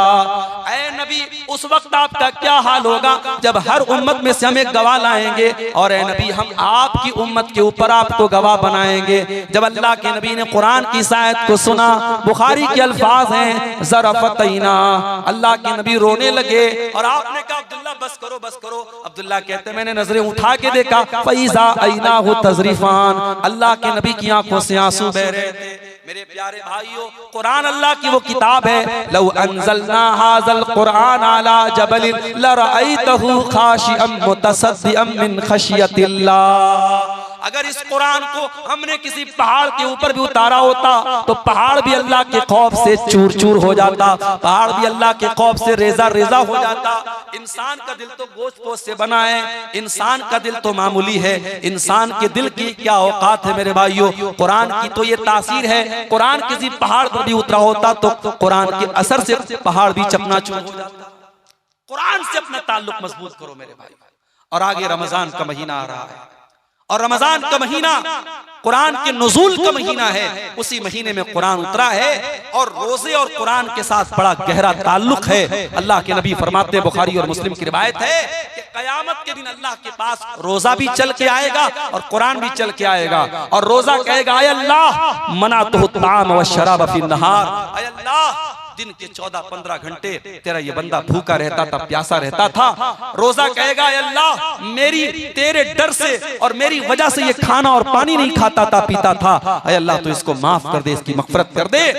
ऐ नबी, उस वक्त आपका क्या हाल होगा जब हर उम्मत में से हम एक गवाह लाएंगे, और ऐ नबी हम आपकी उम्मत के ऊपर आपको गवाह बनाएंगे। जब अल्लाह के नबी ने कुरान की आयत को सुना, बुखारी के अल्फाज हैं, ज़रफ़तैना, अल्लाह के नबी रोने लगे, और आपने कहा अब्दुल्ला बस करो बस करो। अब्दुल्ला कहते मैंने नजरें उठा के देखा, फ़इज़ा अयनाहु तज़रिफ़ान, अल्लाह के नबी की आंखों से आंसू बह रहे थे। मेरे प्यारे भाइयों, कुरान अल्लाह की वो किताब है, लौ अंज़लना हाज़ल कुरान अला जबलिन लरअयतहु खाशिअम मुतसद्दिअम मिन खशियतिल्लाह। अगर इस कुरान को हमने किसी पहाड़ के ऊपर भी उतारा होता तो पहाड़ भी अल्लाह के खौफ से चूर चूर हो जाता, पहाड़ भी अल्लाह के खौफ से रेजा रेजा हो जाता। इंसान का दिल तो गोश्त पोश से बना है, इंसान का दिल तो मामूली है, इंसान के दिल की क्या औकात है मेरे भाइयों। कुरान की तो ये तासीर है, कुरान किसी पहाड़ पर भी उतरा होता तो कुरान के असर से पहाड़ भी चकनाचूर हो जाता। कुरान से अपना ताल्लुक मजबूत करो मेरे भाई। और आगे रमजान का महीना आ रहा है, और रमजान का महीना कुरान के नुज़ूल का महीना है। उसी महीने में कुरान उतरा है, और रोजे और कुरान के साथ बड़ा गहरा ताल्लुक है। अल्लाह के नबी फरमाते, बुखारी और मुस्लिम की रिवायत है कि क़यामत के दिन अल्लाह के पास रोजा भी चल के आएगा और कुरान भी चल के आएगा, और रोजा कहेगा, अय अल्लाह मनातहु ताम व शराब फी नहार, अय अल्लाह दिन के 14-15 घंटे तेरा ये बंदा भूखा रहता था, प्यासा रहता था। रोजा कहेगा, अल्लाह मेरी तेरे डर से और मेरी वजह से ये खाना और पानी नहीं खाता था, पीता था, अय अल्लाह तो इसको माफ कर दे, इसकी मग़फ़िरत कर दे।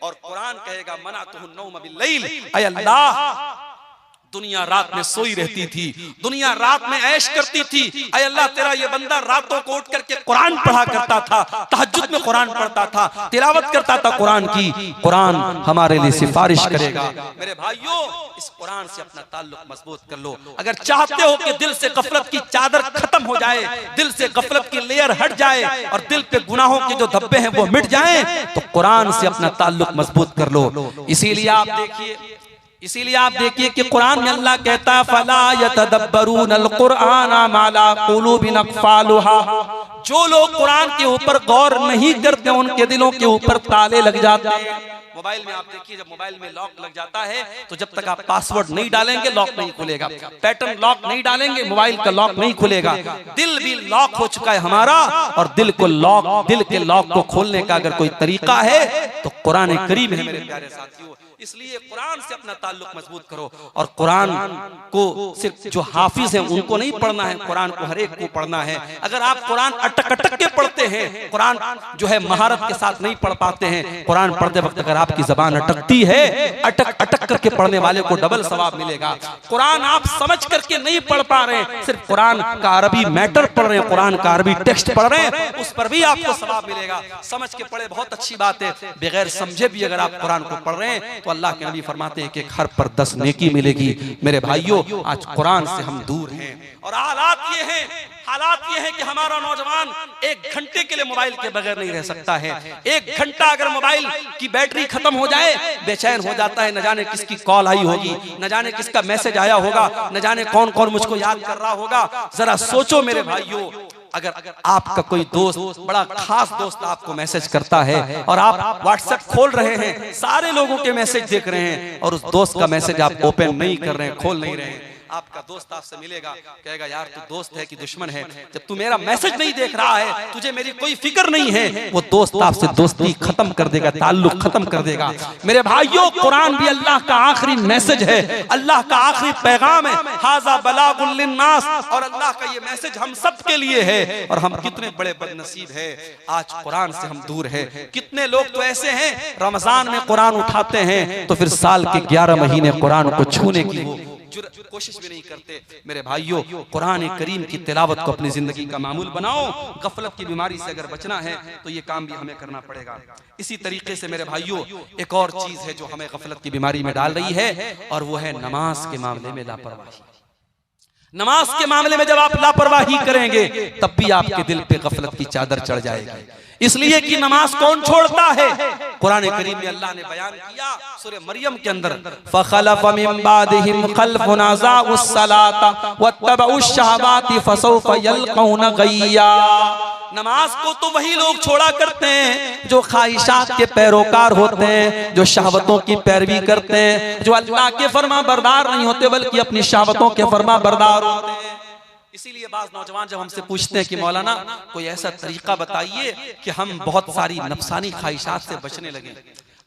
और कुरान कहेगा, मनातहु नौम बिल्लैल, अय अल्लाह दुनिया रात में सोई रहती थी, दुनिया रात में ऐश करती थी, अय अल्लाह तेरा ये बंदा रातों को उठ करके कुरान पढ़ा करता था, तहज्जुद में कुरान पढ़ता था, तिलावत करता था कुरान की। कुरान हमारे लिए सिफारिश करेगा। मेरे भाइयों, इस कुरान से अपना ताल्लुक मजबूत कर लो। अगर चाहते हो कि दिल से गफलत की चादर खत्म हो जाए, दिल से गफलत की लेयर हट जाए और दिल पे गुनाहों के जो धब्बे हैं वो मिट जाएं, तो कुरान से अपना ताल्लुक मजबूत कर लो। इसीलिए आप देखिए कि कुरान में अल्लाह कहता है, फला यतदब्बरूनल कुरान माला कुलूबिन अक़फ़ालुहा, जो लोग कुरान के ऊपर गौर नहीं करते उनके दिलों के ऊपर ताले लग जाते हैं। मोबाइल में आप देखिए, जब मोबाइल में लॉक लग जाता है तो जब तक आप पासवर्ड नहीं डालेंगे लॉक नहीं खुलेगा, पैटर्न लॉक नहीं डालेंगे मोबाइल का लॉक नहीं खुलेगा। दिल भी लॉक हो चुका है हमारा, और दिल के लॉक को खोलने का अगर कोई तरीका है तो कुरान करीम है मेरे प्यारे साथियों। इसलिए कुरान से अपना ताल्लुक मजबूत करो। और कुरान को सिर्फ जो हाफिज हैं उनको नहीं पढ़ना है, कुरान को हर एक को पढ़ना है। अगर आप कुरान अटक अटक के पढ़ते हैं, कुरान जो है महारत के साथ नहीं पढ़ पाते हैं, कुरान पढ़ते वक्त अगर आपकी जबान अटकती है, अटक अटक करके पढ़ने वाले को डबल सवाब मिलेगा। कुरान आप समझ करके नहीं पढ़ पा रहे हैं, सिर्फ कुरान का अरबी मैटर पढ़ रहे हैं, कुरान का अरबी टेक्स्ट पढ़ रहे हैं, उस पर भी आपको सवाब मिलेगा। समझ के पढ़े बहुत अच्छी बात है, बगैर समझे भी अगर आप कुरान को पढ़ रहे हैं तो अल्लाह के नबी फरमाते हैं कि एक हर पर 10 नेकी मिलेगी। मेरे भाइयों, आज कुरान से हम दूर हैं और हालात ये हैं कि हमारा नौजवान 1 घंटे के लिए मोबाइल के बगैर नहीं रह सकता है। 1 घंटा अगर मोबाइल की बैटरी खत्म हो जाए बेचैन हो जाता है, न जाने किसकी कॉल आई होगी, न जाने किसका मैसेज आया होगा, न जाने कौन कौन मुझको याद कर रहा होगा। जरा सोचो मेरे भाइयों, अगर आपका कोई दोस्त, बड़ा खास दोस्त आपको मैसेज करता है और आप व्हाट्सएप खोल रहे हैं, सारे लोगों के मैसेज देख रहे हैं और उस दोस्त का मैसेज आप ओपन नहीं कर रहे हैं, खोल नहीं रहे हैं, आपका दोस्त आपसे मिलेगा, कहेगा यार तू दोस्त है कि दुश्मन है, जब तू मेरा मैसेज नहीं देख रहा है, तुझे मेरी कोई फिक्र नहीं है, वो दोस्त आपसे दोस्ती खत्म कर देगा, ताल्लुक खत्म कर देगा। मेरे भाइयों, कुरान भी अल्लाह का आखिरी मैसेज है, अल्लाह का आखिरी पैगाम है, हाज़ा बलागुल लिन्नास, और अल्लाह का ये मैसेज हम सब के लिए है। और हम कितने बड़े बदनसीब है, आज कुरान से हम दूर है। कितने लोग तो ऐसे हैं रमजान में कुरान उठाते हैं तो फिर साल के 11 महीने कुरान को छूने की वो कोशिश भी नहीं करते। मेरे भाइयों, कुरान करीम की तिलावत को अपनी जिंदगी का मामूल बनाओ। गफलत की बीमारी से अगर बचना है तो ये काम भी हमें करना पड़ेगा। इसी तरीके से मेरे भाइयों, एक और चीज है जो हमें गफलत की बीमारी में डाल रही है, और वो है नमाज के मामले में लापरवाही। नमाज के मामले में जब आप लापरवाही करेंगे तब भी आपके दिल पे गफलत की चादर चढ़ जाएगी, इसलिए कि नमाज कौन छोड़ता है। कुरान करीम में अल्लाह ने बयान किया सूरह मरियम के अंदर, फखलफ मिन बादिहिम खल्फुन अज़ाउस सलाता वत्तबउश शहवाति फसौफ यल्कौन गय्या। नमाज को तो वही लोग छोड़ा करते हैं जो ख्वाहिशात के पैरोकार होते हैं, जो शहवतों की पैरवी करते हैं, जो अल्लाह के फरमा बरदार नहीं होते बल्कि अपनी शहवतों के फरमा बरदार होते हैं। इसीलिए बाज़ नौजवान जब हमसे पूछते हैं कि मौलाना कोई ऐसा तरीका बताइए कि हम बहुत सारी नफसानी ख्वाहिशात से बचने लगे।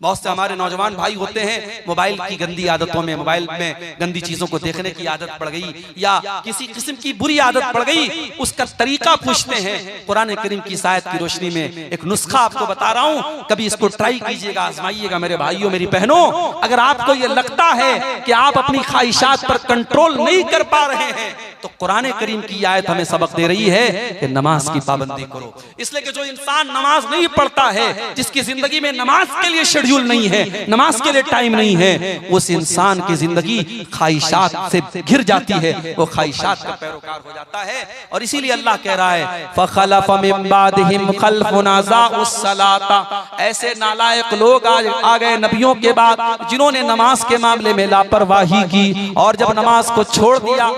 बहुत से हमारे नौजवान भाई होते हैं मोबाइल की गंदी आदतों में, मोबाइल में गंदी चीजों को देखने की आदत पड़ गई या किसी किस्म की बुरी आदत पड़ गई, उसका तरीका पूछते हैं। कुरान करीम की आयत की रोशनी में एक नुस्खा आपको बता रहा हूं, कभी इसको ट्राई कीजिएगा, आजमाइएगा। मेरे भाइयों, मेरी बहनों, अगर आपको ये लगता है कि आप अपनी ख्वाहिशात पर कंट्रोल नहीं कर पा रहे हैं तो कुरान करीम की आयत हमें सबक दे रही है कि नमाज की पाबंदी करो। इसलिए कि जो इंसान नमाज नहीं पढ़ता है, जिसकी जिंदगी में नमाज के लिए शेड्यूल नहीं है, नमाज के लिए टाइम नहीं है, उस इंसान की जिंदगी ख्वाहिशात से घिर जाती है, वो ख्वाहिशात का पैरोकार हो जाता है। और इसीलिए अल्लाह कह रहा है फखलफ मिन बादिहिम खल्फुन अज़ाउस सलाता, ऐसे नालायक लोग आ गए नबियों के बाद जिन्होंने नमाज के मामले में लापरवाही की और जब नमाज को छोड़ दिया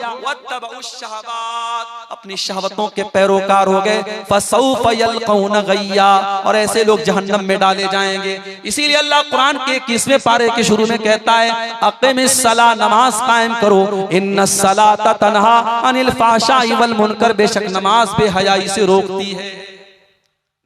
अपनी शहवतों के पैरोकार हो गए, फसौफ यल्कौन गय्या, और ऐसे लोग जहन्नम में डाले जाएंगे। इसीलिए अल्लाह कुरान के 21वें पारे के शुरू में कहता है अक़ीमिस सला, नमाज कायम करो, इन्नस सलाता तन्हा अनिल फ़ाहशाइ वल मुनकर, बेशक नमाज बेहयाई से रोकती है।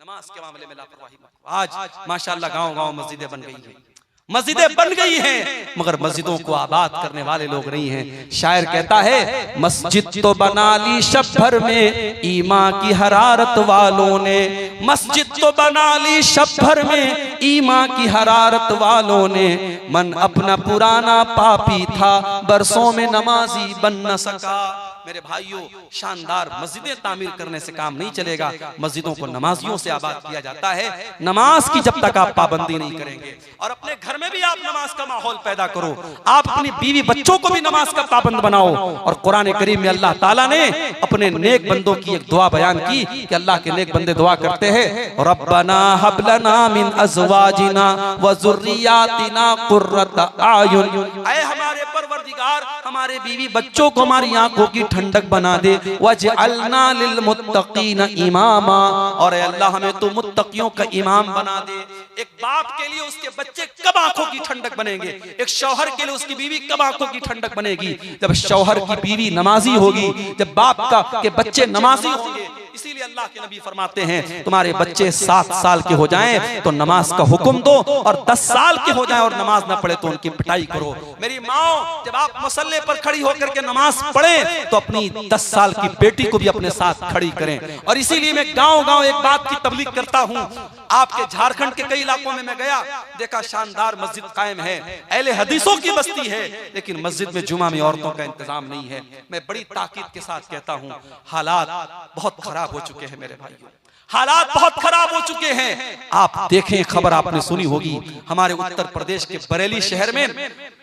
नमाज के मामले में लापरवाही मत। आज माशाअल्लाह गांव-गांव मस्जिदें बन गई हैं, मस्जिदें बन गई हैं, मगर मस्जिदों को आबाद करने वाले लोग नहीं हैं। शायर कहता है मस्जिद तो बना ली शब भर में ईमान की हरारत वालों ने, मस्जिद तो बना ली शब भर में ईमान की हरारत वालों ने, मन अपना पुराना पापी था बरसों में नमाजी बन न सका। मेरे भाइयों, शानदार मस्जिदें तामीर करने से काम नहीं चलेगा, मस्जिदों को नमाजियों से आबाद किया जाता है। नमाज की जब तक आप पाबंदी नहीं करेंगे, और अपने घर में भी आप नमाज का माहौल पैदा करो, आप अपनी बीवी बच्चों को भी नमाज का पाबंद बनाओ। और कुरान करीम में अल्लाह ताला ने अपने नेक बंदों की एक दुआ बयान की कि अल्लाह के नेक बंदे दुआ करते हैं, रब्बना हब लना मिन अज़वाजिना व ज़ुर्रियातिना क़ुर्रत आयुन, ऐ हमारे परवरदिगार हमारे बीवी बच्चों को हमारी आंखों की ठंडक बना दे, वजअलना लिल मुत्तकीन इमामा, और अल्लाह हमें तो मुत्तकियों का इमाम बना दे। एक बाप के लिए उसके बच्चे कब आंखों की ठंडक बनेंगे, एक शौहर के लिए उसकी बीवी कब आंखों की ठंडक बनेगी, जब शौहर की बीवी नमाजी होगी, जब बाप का के बच्चे नमाजी होंगे। इसीलिए अल्लाह के नबी फरमाते हैं तुम्हारे बच्चे 7 साल के हो जाएं तो नमाज का हुक्म दो, और 10 साल के हो जाएं और नमाज ना पढ़े तो उनकी पिटाई करो। मेरी माँ, जब आप मसल्ले पर खड़ी होकर के नमाज पढ़े तो अपनी 10 साल की बेटी को भी अपने साथ खड़ी करें। और इसीलिए मैं गांव-गांव एक बात की तबलीग करता हूँ। आपके झारखंड के कई इलाकों में मैं गया, देखा शानदार मस्जिद कायम है, अहले हदीसों की बस्ती है, लेकिन मस्जिद में जुमा में औरतों का इंतजाम नहीं है। मैं बड़ी ताकीद के साथ कहता हूँ, हालात बहुत खराब हो चुके हैं मेरे भाइयों, हालात बहुत खराब हो चुके हैं। आप देखें, खबर आपने सुनी होगी, हमारे उत्तर प्रदेश के बरेली शहर में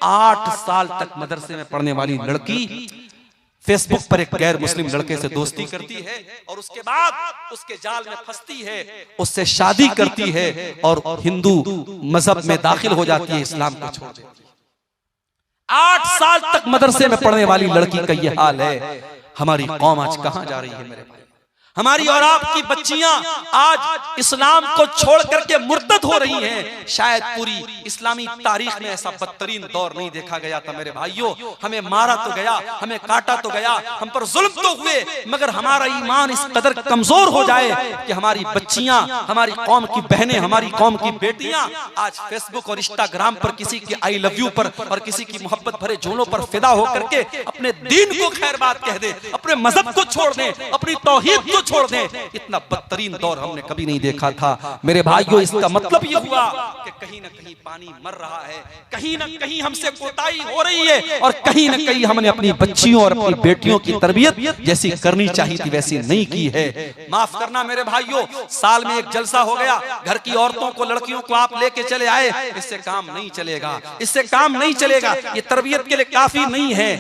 8 साल तक मदरसे में पढ़ने वाली लड़की फेसबुक पर एक गैर मुस्लिम लड़के से दोस्ती करती है और उसके बाद उसके जाल में फंसती है, उससे शादी करती है और हिंदू मजहब में दाखिल हो जाती है, इस्लाम को छोड़ देती है। 8 साल तक मदरसे में पढ़ने वाली लड़की का यह हाल है। हमारी कौम आज कहां जा रही है मेरे भाई? हमारी और आपकी बच्चियां आज इस्लाम को छोड़ करके मुर्तद हो रही हैं। शायद पूरी इस्लामी तारीख में ऐसा बदतरीन दौर नहीं देखा गया था मेरे भाइयों। हमें मारा तो गया, हमें काटा तो गया, हम पर जुल्म तो हुए, मगर हमारा ईमान इस कदर कमजोर हो जाए कि हमारी बच्चियां, हमारी कौम की बहनें, हमारी कौम की बेटियां आज फेसबुक और इंस्टाग्राम पर किसी के आई लव यू पर और किसी की मोहब्बत भरे जोड़ों पर फिदा होकर के अपने दीन को खैर बात कह दे, अपने मजहब को छोड़ दे, अपनी तौहीद को छोड़ दें। इतना बदतरीन दौर हमने कभी नहीं देखा था मेरे भाइयों। इसका मतलब ये हुआ कि कहीं ना कहीं पानी मर रहा है, कहीं ना कहीं हमसे कोताही हो रही है और कहीं ना कहीं हमने अपनी बच्चियों और अपनी बेटियों की तरबियत जैसी करनी चाहिए थी वैसी नहीं की है। माफ करना मेरे भाइयों, साल में एक जलसा हो गया, घर की औरतों को, लड़कियों को आप लेके चले आए, इससे काम नहीं चलेगा, इससे काम नहीं चलेगा। ये तरबियत के लिए काफी नहीं है।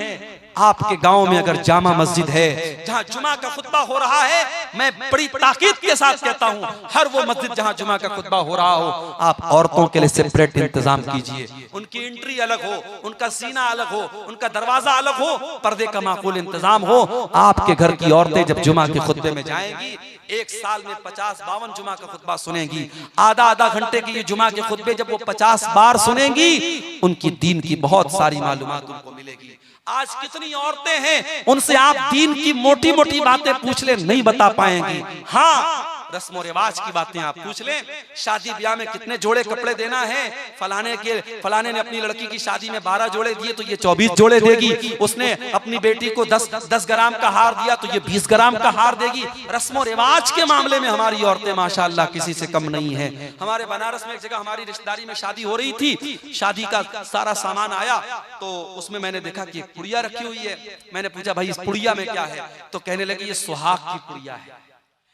आपके गांव में अगर जामा मस्जिद है जहां जुमा का खुतबा हो रहा है, मैं बड़ी ताकीद के साथ कहता हूं, हर वो मस्जिद जहां जुमा का खुतबा हो रहा हो, आप औरतों के लिए सेपरेट इंतजाम कीजिए। उनकी एंट्री अलग हो, उनका सीना अलग हो, उनका दरवाजा अलग हो, पर्दे का माकूल इंतजाम हो। आपके घर की औरतें जब जुमा के खुतबे में जाएंगी, एक साल में 50-52 जुमा का खुतबा सुनेंगी। आधा घंटे की ये जुमा के खुतबे जब वो 50 बार सुनेंगी, उनकी दीन की बहुत सारी मालूमात उनको मिलेगी। आज कितनी औरतें हैं, उनसे आप दीन की मोटी मोटी बातें पूछ ले, नहीं बता पाएंगी। हाँ, रस्म और रिवाज की बातें आप पूछ लें, शादी ब्याह में कितने जोड़े कपड़े देना है, फलाने ने अपनी लड़की की शादी में 12 जोड़े दिए तो ये 24 जोड़े देगी, उसने अपनी बेटी को 10 ग्राम का हार दिया तो ये 20 ग्राम का हार देगी। रस्म और रिवाज के मामले में हमारी औरतें माशाअल्लाह किसी से कम नहीं है। हमारे बनारस में एक जगह हमारी रिश्तेदारी में शादी हो रही थी, शादी का सारा सामान आया तो उसमें मैंने देखा कि एक पुड़िया रखी हुई है। मैंने पूछा भाई इस पुड़िया में क्या है, तो कहने लगे ये सुहाग की पुड़िया है,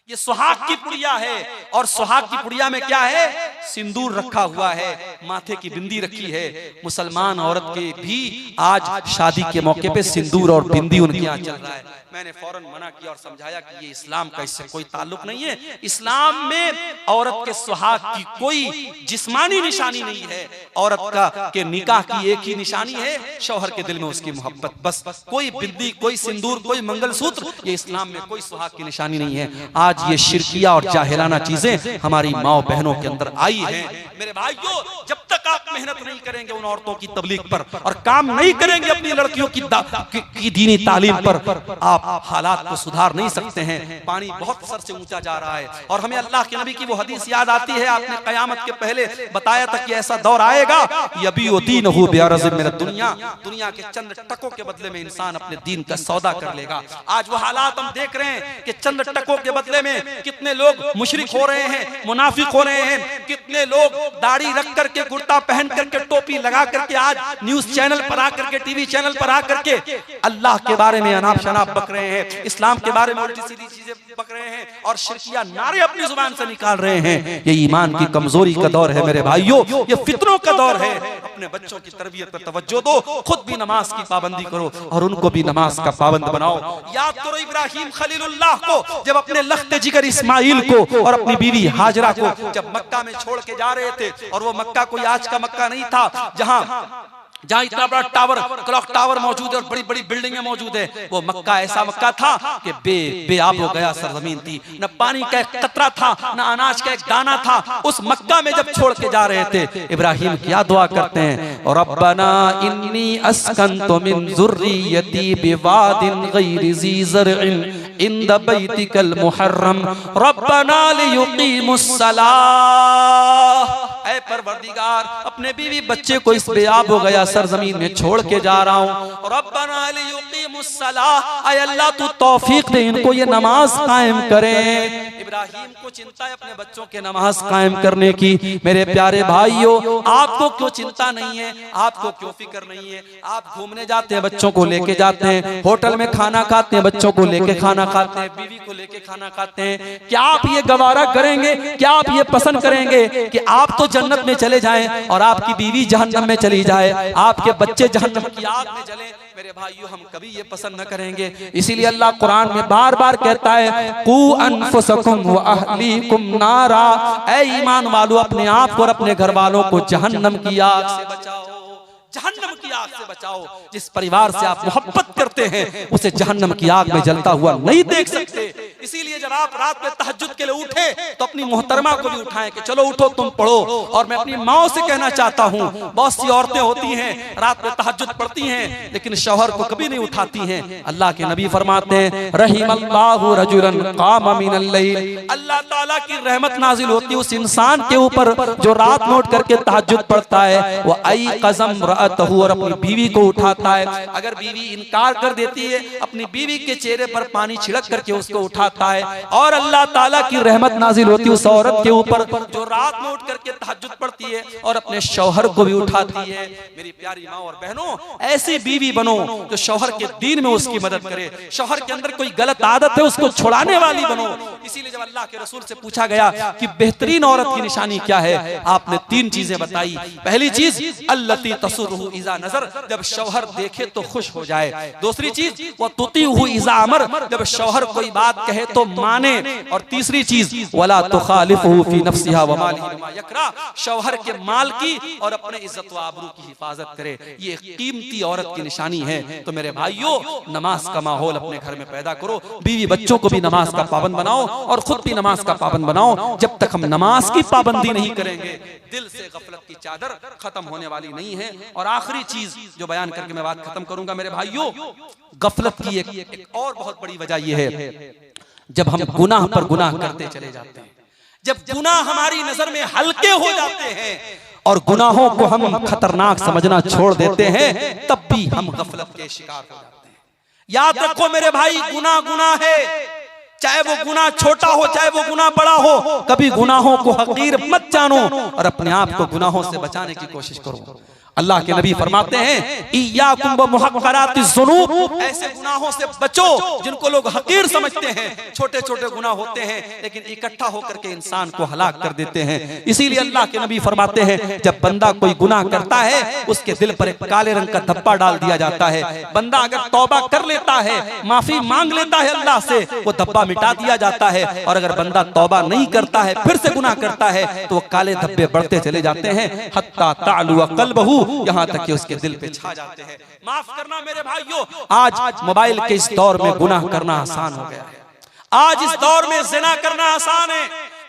ये सुहाग की पुड़िया है। और सुहाग की पुड़िया में क्या है, सिंदूर रखा हुआ है, माथे की बिंदी रखी है। मुसलमान औरत के भी आज शादी के मौके पे सिंदूर और बिंदी उनके यहाँ चल रहा है। मैंने फौरन मना किया और समझाया कि ये इस्लाम का इससे कोई ताल्लुक नहीं है। इस्लाम में औरत के सुहाग की कोई जिस्मानी निशानी नहीं है। औरत का के निकाह की एक ही निशानी है, शौहर के दिल में उसकी मोहब्बत, बस। कोई बिंदी, कोई सिंदूर, कोई मंगलसूत्र, ये इस्लाम में कोई सुहाग की निशानी नहीं है। आज ये शिरकिया और जाहिलाना चीजें हमारी माओ बहनों के अंदर आई हैं। मेरे भाइयों, जब तक आप मेहनत नहीं करेंगे उन औरतों की तबलीग पर और काम नहीं करेंगे अपनी लड़कियों की दीनी तालीम पर, आप हालात को सुधार नहीं सकते हैं। पानी बहुत सर से ऊंचा जा रहा है और हमें अल्लाह के नबी की वो हदीस याद आती है, आपने कयामत के पहले बताया था कि ऐसा दौर आएगा, यबीउदीनहु बिअरज़िन मिन दुनिया, दुनिया के चंद टकों के बदले में इंसान अपने दीन का सौदा कर लेगा। आज वो हालात हम देख रहे हैं कि चंद टकों के बदले में कितने लोग मुशरिक हो रहे हैं, मुनाफिक हो रहे हैं, कितने लोग दाढ़ी रख करके, कुर्ता पहन करके, टोपी लगा करके आज न्यूज चैनल पर आकर के, टीवी चैनल पर आकर के अल्लाह के बारे में अनाप शनाप बक रहे हैं, इस्लाम के बारे में उल्टी सीधी चीजें बक रहे हैं और शिरकिया नारे अपनी जुबान से निकाल रहे हैं। ये ईमान की कमजोरी का दौर है मेरे भाइयों, ये फितनों का दौर है। अपने बच्चों की तरबियत पर तवज्जो दो, खुद भी नमाज की पाबंदी करो और उनको भी नमाज का पाबंद बनाओ। याद करो इब्राहिम खलीलुल्लाह को, जब अपने लख्ते जिगर इस्माइल को और अपनी बीवी हाजरा को जब मक्का में छोड़ के जा रहे थे, और वो मक्का कोई आज का मक्का नहीं था जहाँ इतना बड़ा टावर, क्लॉक टावर मौजूद है और बड़ी बड़ी बिल्डिंगें मौजूद है। वो मक्का ऐसा मक्का था कि बेआब हो गया सरजमीन थी, न पानी का एक कतरा था, न अनाज का एक दाना था। उस मक्का में जब छोड़ के जा रहे थे, इब्राहिम क्या दुआ करते हैं, और रब्बना इन्नी अस्कंतु मिन ज़ुर्रियती बिवादिन गैरि ज़ी ज़रइन इंद बैतिकल मुहर्रम रब्बना लियुकीमुस्सलाह। ऐ परवरदिगार, अपने बीवी बच्चे को इस बेआब हो गया सरजमीन में छोड़ के जा रहा हूँ। रब्बना लियुकीमुस्सलाह, ऐ अल्लाह तू तौफीक दे इनको ये नमाज कायम करें। इब्राहीम को चिंता है अपने बच्चों के नमाज कायम करने की। मेरे प्यारे भाइयों, आपको क्यों चिंता नहीं है, आपको क्यों फिक्र नहीं है? आप घूमने जाते हैं, बच्चों को लेके जाते हैं, होटल में खाना खाते हैं, बच्चों को लेके खाना खाते हैं, बीवी को लेके खाना खाते हैं। क्या आप ये गवारा करेंगे, क्या आप ये पसंद करेंगे कि आप तो जन्नत में चले जाएं और आपकी बीवी जहन्नम में चली जाए, आपके बच्चे जहन्नम की आग में जले? मेरे भाइयों, हम कभी ये पसंद न करेंगे। इसीलिए अल्लाह कुरान में बार बार कहता है, कू अनफुसकुम व अहलीकुम नारा, ऐ ईमान वालों, अपने आप को और अपने घर वालों को जहन्नम की आग से बचाओ, जहन्नम की आग से बचाओ। जिस परिवार से आप मोहब्बत करते हैं उसे जहन्नम की आग में जलता हुआ नहीं देख सकते। इसीलिए जब आप रात में तहज्जुद के लिए उठे तो अपनी मोहतरमा को भी उठाएं कि चलो उठो तुम पढ़ो। और मैं अपनी माओ से कहना चाहता हूँ, बहुत सी औरतें होती हैं रात में तहज्जुद पढ़ती हैं लेकिन शौहर को कभी नहीं उठाती हैं। अल्लाह के नबी फरमाते हैं, रहीमल्लाहु रजुलन क़ाम मिनल लैल, अल्लाह ताला की रहमत नाजिल होती है उस इंसान के ऊपर जो रात में उठ करके तहज्जुद पढ़ता है। वो आई कसम और अपनी बीवी को उठाता है। अगर बीवी इनकार कर देती है, अपनी बीवी के चेहरे पर पानी छिड़क करके उसको उठाता है। और अल्लाह ताला की रहमत नाजिल होती है उस औरत के ऊपर जो रात में उठ करके तहज्जुद पढ़ती है और अपने शौहर को भी उठाती है। मेरी प्यारी माँ और बहनों, ऐसी बीवी बनो जो शौहर के दीन में उसकी मदद करे, शौहर के अंदर कोई गलत आदत है उसको छुड़ाने वाली बनो। इसीलिए जब अल्लाह के रसूल से पूछा गया कि बेहतरीन औरत की निशानी क्या है, आपने 3 चीजें बताई। पहली चीज अल्लती तसुरहु इज़ा नज़र, जब शौहर देखे तो खुश हो जाए। दूसरी चीज वो तुतीहु इज़ा अमर, जब शौहर कोई बात कहे तो माने। और तीसरी चीज वला तुखालिफहु फी नफ्सिहा व मालिही बिमा यकरा, शौहर के माल की और अपने इज्जत व आबरू की हिफाजत करे। ये कीमती औरत की निशानी है। तो मेरे भाइयों, नमाज का माहौल अपने घर में पैदा करो, बीवी बच्चों को भी नमाज का पाबंद बनाओ और खुद भी नमाज का पाबंद बनाओ। जब तक हम नमाज की पाबंदी नहीं करेंगे, दिल से गफलत की चादर खत्म होने वाली नहीं है। और आखिरी चीज जो बयान करके मैं बात खत्म करूंगा मेरे भाइयों, गफलत की एक और बहुत बड़ी वजह यह है, जब हम गुनाह पर गुनाह करते चले जाते हैं, जब गुनाह हमारी नजर में हल्के हो जाते हैं और गुनाहों को हम खतरनाक समझना छोड़ देते हैं, तब भी हम गफलत के शिकार हो जाते हैं। याद रखो मेरे भाई, गुनाह गुनाह है, चाहे वो गुनाह छोटा हो चाहे वो गुनाह बड़ा हो। कभी गुनाहों को हकीर मत जानो और अपने आप को गुनाहों से बचाने की कोशिश करो। अल्लाह के नबी फरमाते हैं, इय्याकुम व मुहक्करातिज़्ज़ुनूब, ऐसे गुनाहों से बचो जिनको लोग हकीर समझते हैं। छोटे छोटे गुनाह होते हैं लेकिन इकट्ठा होकर के इंसान को हलाक कर देते हैं। इसीलिए अल्लाह के नबी फरमाते हैं, जब बंदा कोई गुनाह करता है उसके दिल पर एक काले रंग का धब्बा डाल दिया जाता है। बंदा अगर तौबा कर लेता है, माफी मांग लेता है अल्लाह से, वो धब्बा मिटा दिया जाता है। और अगर बंदा तौबा नहीं करता है, फिर से गुनाह करता है, तो वो काले धब्बे बढ़ते चले जाते हैं, हत्ता तालु क़ल्बहु, यहाँ तक कि उसके दिल पे छा जाते हैं। माफ करना मेरे भाइयों, आज मोबाइल के इस दौर में गुनाह करना आसान हो गया है। आज इस दौर में ज़िना करना आसान है,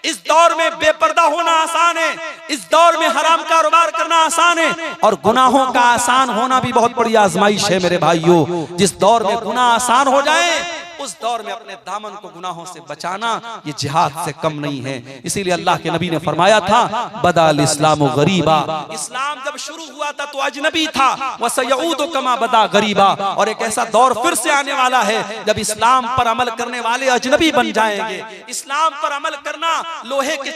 इस दौर में बेपर्दा होना आसान है, इस दौर में हराम कारोबार करना आसान है। और गुनाहों का आसान होना भी बहुत बड़ी आजमाइश है मेरे भाइयों। जिस दौर में गुनाह आसान हो जाए, उस दौर में अपने दामन को गुनाहों से बचाना ये जिहाद से कम नहीं है। इसीलिए अल्लाह के नबी ने फरमाया था, बदाल इस्लाम गरीबा, इस्लाम जब शुरू हुआ था तो अजनबी था, वसयऊदु कमा बदा गरीबा, और एक ऐसा दौर फिर से आने वाला है जब इस्लाम पर अमल करने वाले अजनबी बन जाएंगे। इस्लाम पर अमल करना लोहे के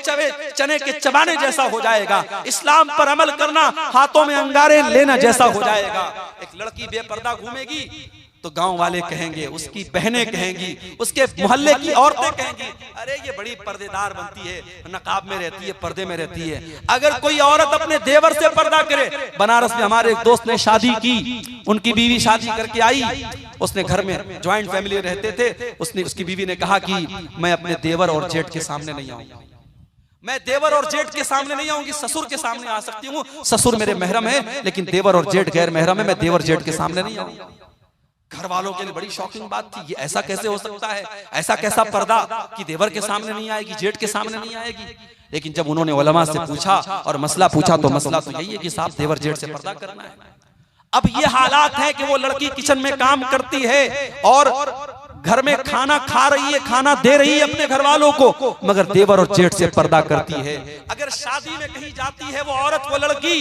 चने के चबाने जैसा हो जाएगा। इस्लाम पर अमल करना हाथों में अंगारे लेना जैसा हो जाएगा। एक लड़की बेपर्दा घूमेगी तो गांव वाले कहेंगे, उसकी बहनें कहेंगी, उसके मोहल्ले की औरतें कहेंगी, अरे ये बड़ी पर्देदार बनती है, नकाब में रहती है, पर्दे में रहती है। अगर कोई औरत अपने देवर से पर्दा करे, बनारस में हमारे एक दोस्त ने शादी की, उनकी बीवी शादी करके आई, उसने घर में ज्वाइंट फैमिली रहते थे, उसकी बीवी ने कहा कि मैं अपने देवर और जेठ के सामने नहीं आऊंगी, मैं देवर और जेठ के सामने नहीं आऊंगी, ससुर के सामने आ सकती हूँ, ससुर मेरे महरम है, लेकिन देवर और जेठ गैर महरम है, मैं देवर जेठ के सामने नहीं आऊंगी। घर वालों के लिए बड़ी शॉकिंग बात थी, ये ऐसा कैसे हो सकता है, ऐसा कैसा पर्दा कि देवर के सामने नहीं आएगी, जेठ के सामने नहीं आएगी। लेकिन जब उन्होंने उलमा से पूछा और मसला पूछा तो मसला तो यही है कि साहब देवर जेठ से पर्दा करना है। अब ये हालात है कि वो लड़की किचन में काम करती है और घर में खाना खा रही है, खाना दे रही है अपने घर वालों को, मगर देवर और जेठ से पर्दा करती है। अगर शादी में कहीं जाती है वो औरत, वो लड़की,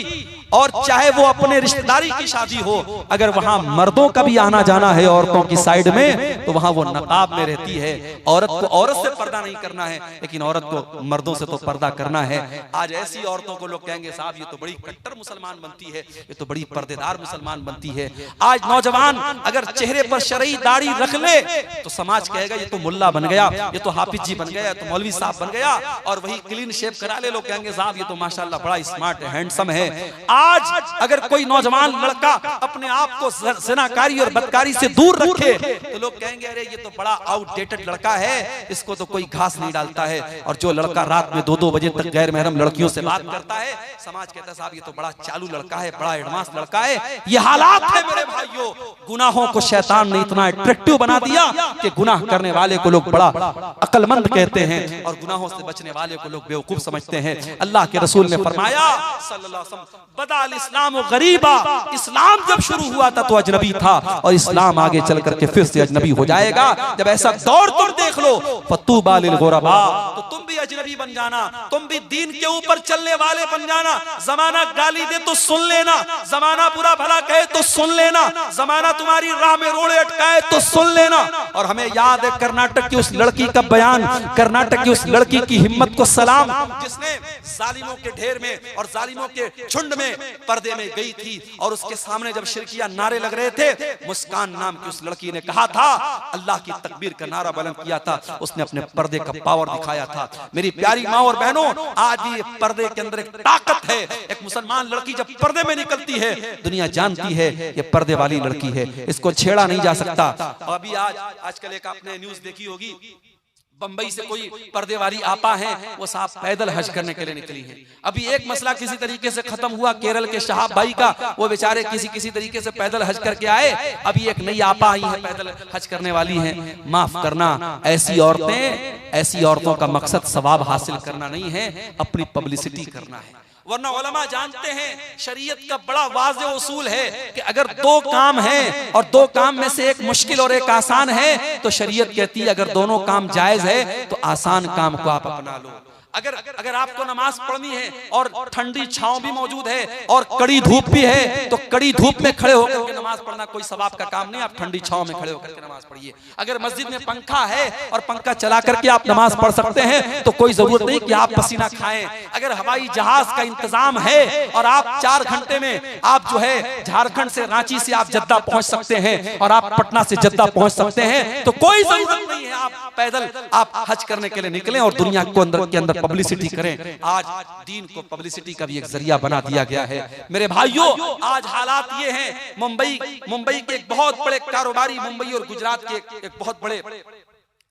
और चाहे वो अपने रिश्तेदारी की शादी हो, अगर वहां मर्दों का भी आना जाना है औरतों की साइड में, तो वहां वो नकाब में रहती है। औरत को औरत से पर्दा नहीं करना है, लेकिन औरत को मर्दों से तो पर्दा करना है। आज ऐसी औरतों को लोग कहेंगे साहब ये तो बड़ी कट्टर मुसलमान बनती है, ये तो बड़ी पर्देदार मुसलमान बनती है। आज नौजवान अगर चेहरे पर शरई दाढ़ी रख ले तो समाज कहेगा ये तो मुल्ला बन गया, ये तो हाफिज जी बन गया, ये तो मौलवी साहब बन गया। और वही क्लीन शेव करा ले, लोग कहेंगे साहब ये तो माशाल्लाह बड़ा स्मार्ट है, हैंडसम है। आज अगर कोई नौजवान लड़का अपने आप को ज़िनाकारी और बदकारी से दूर रखे तो लोग कहेंगे अरे ये तो बड़ा आउटडेटेड लड़का है, इसको तो कोई घास नहीं डालता है। और जो लड़का रात में 2-2 बजे तक गैर महरम लड़कियों से बात करता है, समाज कहता है साहब ये तो बड़ा चालू लड़का है, बड़ा एडवांस लड़का है। ये हालात है मेरे भाइयों। गुनाहों को शैतान ने इतना अट्रैक्टिव बना दिया कि गुनाह करने वाले को लोग बड़ा अक्लमंद कहते हैं और गुनाहों से बचने वाले को लोग बेवकूफ समझते हैं। अल्लाह के रसूल ने फरमाया सल्लल्लाहु अलैहि वसल्लम, बदाल इस्लाम गरीबा, इस्लाम जब शुरू हुआ था तो अजनबी था और इस्लाम आगे चल करके फिर से अजनबी हो जाएगा। जब ऐसा दौर तुम देख लो फतूबा लिल गुरबा, तो तुम भी अजनबी बन जाना, तुम भी दीन के ऊपर चलने वाले बन जाना। जमाना गाली दे तो सुन लेना, जमाना बुरा भला कहे तो सुन लेना, जमाना तुम्हारी राह में रोड़े अटकाए तो सुन लेना। और हमें याद है कर्नाटक की उस लड़की का बयान, कर्नाटक की उस लड़की की हिम्मत को सलाम, जिसने जालिमों के ढेर में और जालिमों के झुंड में पर्दे में गई थी और उसके सामने जब शिरकिया नारे लग रहे थे, मुस्कान नाम की उस लड़की ने कहा था, अल्लाह की तकबीर का नारा बुलंद किया था, उसने अपने पर्दे का पावर दिखाया था। मेरी प्यारी माँ और बहनों, आज भी पर्दे के अंदर एक ताकत है। एक मुसलमान लड़की जब पर्दे में निकलती है, दुनिया जानती है ये पर्दे वाली लड़की है, इसको छेड़ा नहीं जा सकता। अभी आजकल एक आपने न्यूज देखी होगी, बंबई से कोई पर्दे वाली आपा है, वो साहब पैदल हज करने के लिए निकली है। अभी एक मसला किसी तरीके से खत्म हुआ केरल के शहाब भाई का, वो बेचारे किसी तरीके से पैदल हज करके आए। अभी एक नई आपा आई है पैदल हज करने वाली है। माफ करना, ऐसी औरतों का मकसद सवाब हासिल करना नहीं है, अपनी पब्लिसिटी करना है। वरना उलमा जानते हैं शरीयत का बड़ा वाज़े उसूल है कि अगर 2 काम हैं और 2 काम में से एक मुश्किल और एक आसान है, तो शरीयत कहती है अगर दोनों काम जायज है तो आसान काम को आप अपना लो। अगर आपको नमाज पढ़नी है और ठंडी छांव भी मौजूद है और कड़ी धूप भी है, तो कड़ी धूप में खड़े होकर के नमाज पढ़ना कोई सवाब का काम नहीं, आप ठंडी छांव में खड़े होकर के नमाज पढ़िए। अगर मस्जिद में पंखा है और पंखा चला करके आप नमाज पढ़ सकते हैं, तो कोई जरूरत नहीं कि आप पसीना खाएं। अगर हवाई जहाज का इंतजाम है और आप 4 घंटे में आप जो है झारखंड से रांची से आप जद्दा पहुंच सकते हैं और आप पटना से जद्दा पहुंच सकते हैं, तो कोई जरूरत नहीं है आप पैदल आप हज करने के लिए निकलें और दुनिया को अंदर के अंदर पब्लिसिटी करें। आज दीन को पब्लिसिटी का भी एक जरिया बना दिया गया है। मेरे भाइयों, आज हालात ये हैं, मुंबई के एक बहुत बड़े कारोबारी, मुंबई और गुजरात के एक बहुत बड़े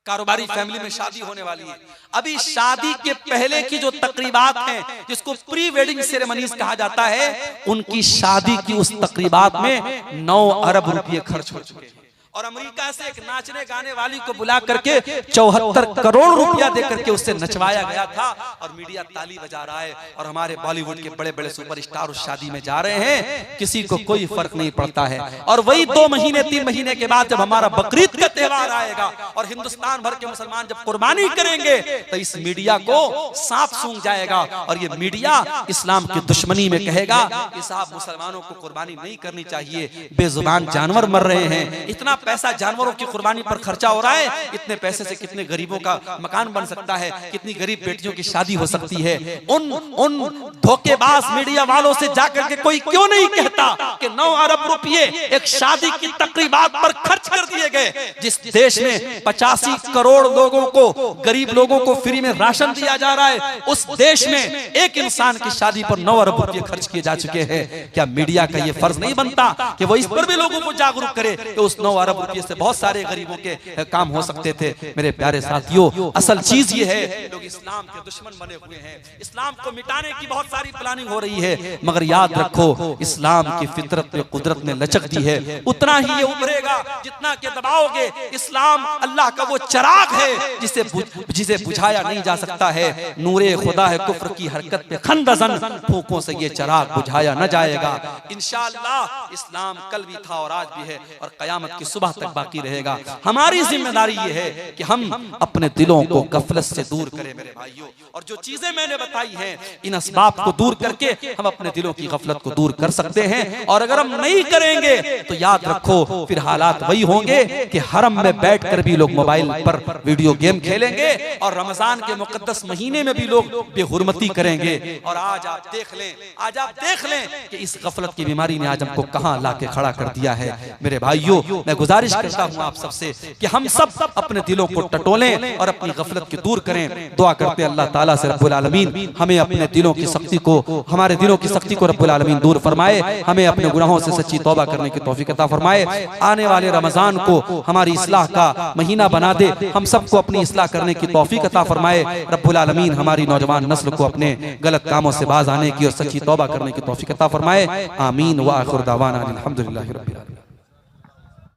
कारोबारी फैमिली में शादी होने वाली है। अभी शादी के पहले की जो तकरीबात हैं, जिसको प्री वेडिंग सेरेमनीज कहा जाता है, उनकी शादी की उस तकरीबात में 9 अरब रुपए खर्च हो चुके हैं। और अमेरिका से एक नाचने गाने वाली को बुला करके 74 करोड़ रुपया देकर के उससे नचवाया गया था और मीडिया ताली बजा रहा है। और हमारे बॉलीवुड के बड़े बड़े सुपरस्टार उस शादी में जा रहे हैं, किसी को कोई फर्क नहीं पड़ता है। और वही 2 महीने 3 महीने के बाद जब हमारा बकरीद का त्योहार आएगा और हिंदुस्तान भर के मुसलमान जब कुर्बानी करेंगे, तो इस मीडिया को सांप सूंघ जाएगा और ये मीडिया इस्लाम की दुश्मनी में कहेगा कि साहब मुसलमानों को कुर्बानी नहीं करनी चाहिए, बेजुबान जानवर मर रहे हैं, इतना पैसा जानवरों की कुर्बानी पर खर्चा हो रहा है, इतने पैसे से कितने गरीबों का मकान बन सकता है, कितनी गरीब बेटियों की शादी हो सकती है। उन धोखेबाज मीडिया वालों से जाकर के कोई क्यों नहीं कहता कि 9 अरब रुपए एक शादी की तकरीबात पर खर्च कर दिए गए। जिस देश में 85 करोड़ लोगों को, गरीब लोगों को फ्री में राशन दिया जा रहा है, उस देश में एक इंसान की शादी पर 9 अरब रुपए खर्च किए जा चुके हैं। क्या मीडिया का यह फर्ज नहीं बनता कि वो इस पर भी लोगों को जागरूक करे कि उस 9 अरब रुपये से बहुत सारे गरीबों के काम हो सकते थे। मेरे प्यारे साथियों, असल चीज ये है, लोग इस्लाम के दुश्मन बने हुए हैं। इस्लाम को मिटाने की बहुत सारी प्लानिंग हो रही है, मगर याद रखो इस्लाम की फितरत में कुदरत ने लचक दी है, उतना ही ये उभरेगा जितना के दबाओगे। इस्लाम अल्लाह का वो चिराग है जिसे बुझाया नहीं जा सकता है। नूरे खुदा है कुफ्र की हरकत पे खंदजन, फूकों से ये चिराग बुझाया न जाएगा। इंशाअल्लाह इस्लाम कल भी था और आज भी है और कयामत की सुबह तक बाकी रहेगा। हमारी जिम्मेदारी ये है कि हम अपने दिलों को गफलत से दूर करें मेरे भाइयों, और जो चीजें मैंने बताई हैं इन असबाब को दूर करके हम अपने दिलों की गफलत को दूर कर सकते हैं। और अगर हम नहीं करेंगे तो याद रखो फिर हालात वही होंगे कि हरम में बैठकर भी लोग मोबाइल पर वीडियो गेम खेलेंगे और रमजान के मुकद्दस महीने में भी लोग बेहुरमती करेंगे। और आज आप देख लें कि इस गफलत की बीमारी ने आज हमको कहां लाके खड़ा कर दिया है। मेरे भाइयों, मैं गुजारिश करता हूं आप सबसे कि हम सब अपने दिलों को टटोलें और अपनी गफलत को दूर करें। दुआ करते हैं अल्लाह ताला से रब्बुल आलमीन हमें अपने दिलों की सख्ती को, हमारे दिलों की सख्ती को रब्बुल आलमीन दूर फरमाए, हमें अपने गुनाहों से सच्ची तौबा करने की तौफीक अता फरमाए। आने वाले रमजान को हमारी इस्लाह का महीना बना दे, हम सबको अपनी इस्लाह करने की तौफीक अता फरमाए। रब्बुल आलमीन हमारी नौजवान नस्ल को अपने गलत कामों से बाज आने की और सच्ची तौबा करने की तौफीक अता फरमाए। आमीन व आखिर दावाना अल्हम्दुलिल्लाहि रब्बिल आलमीन।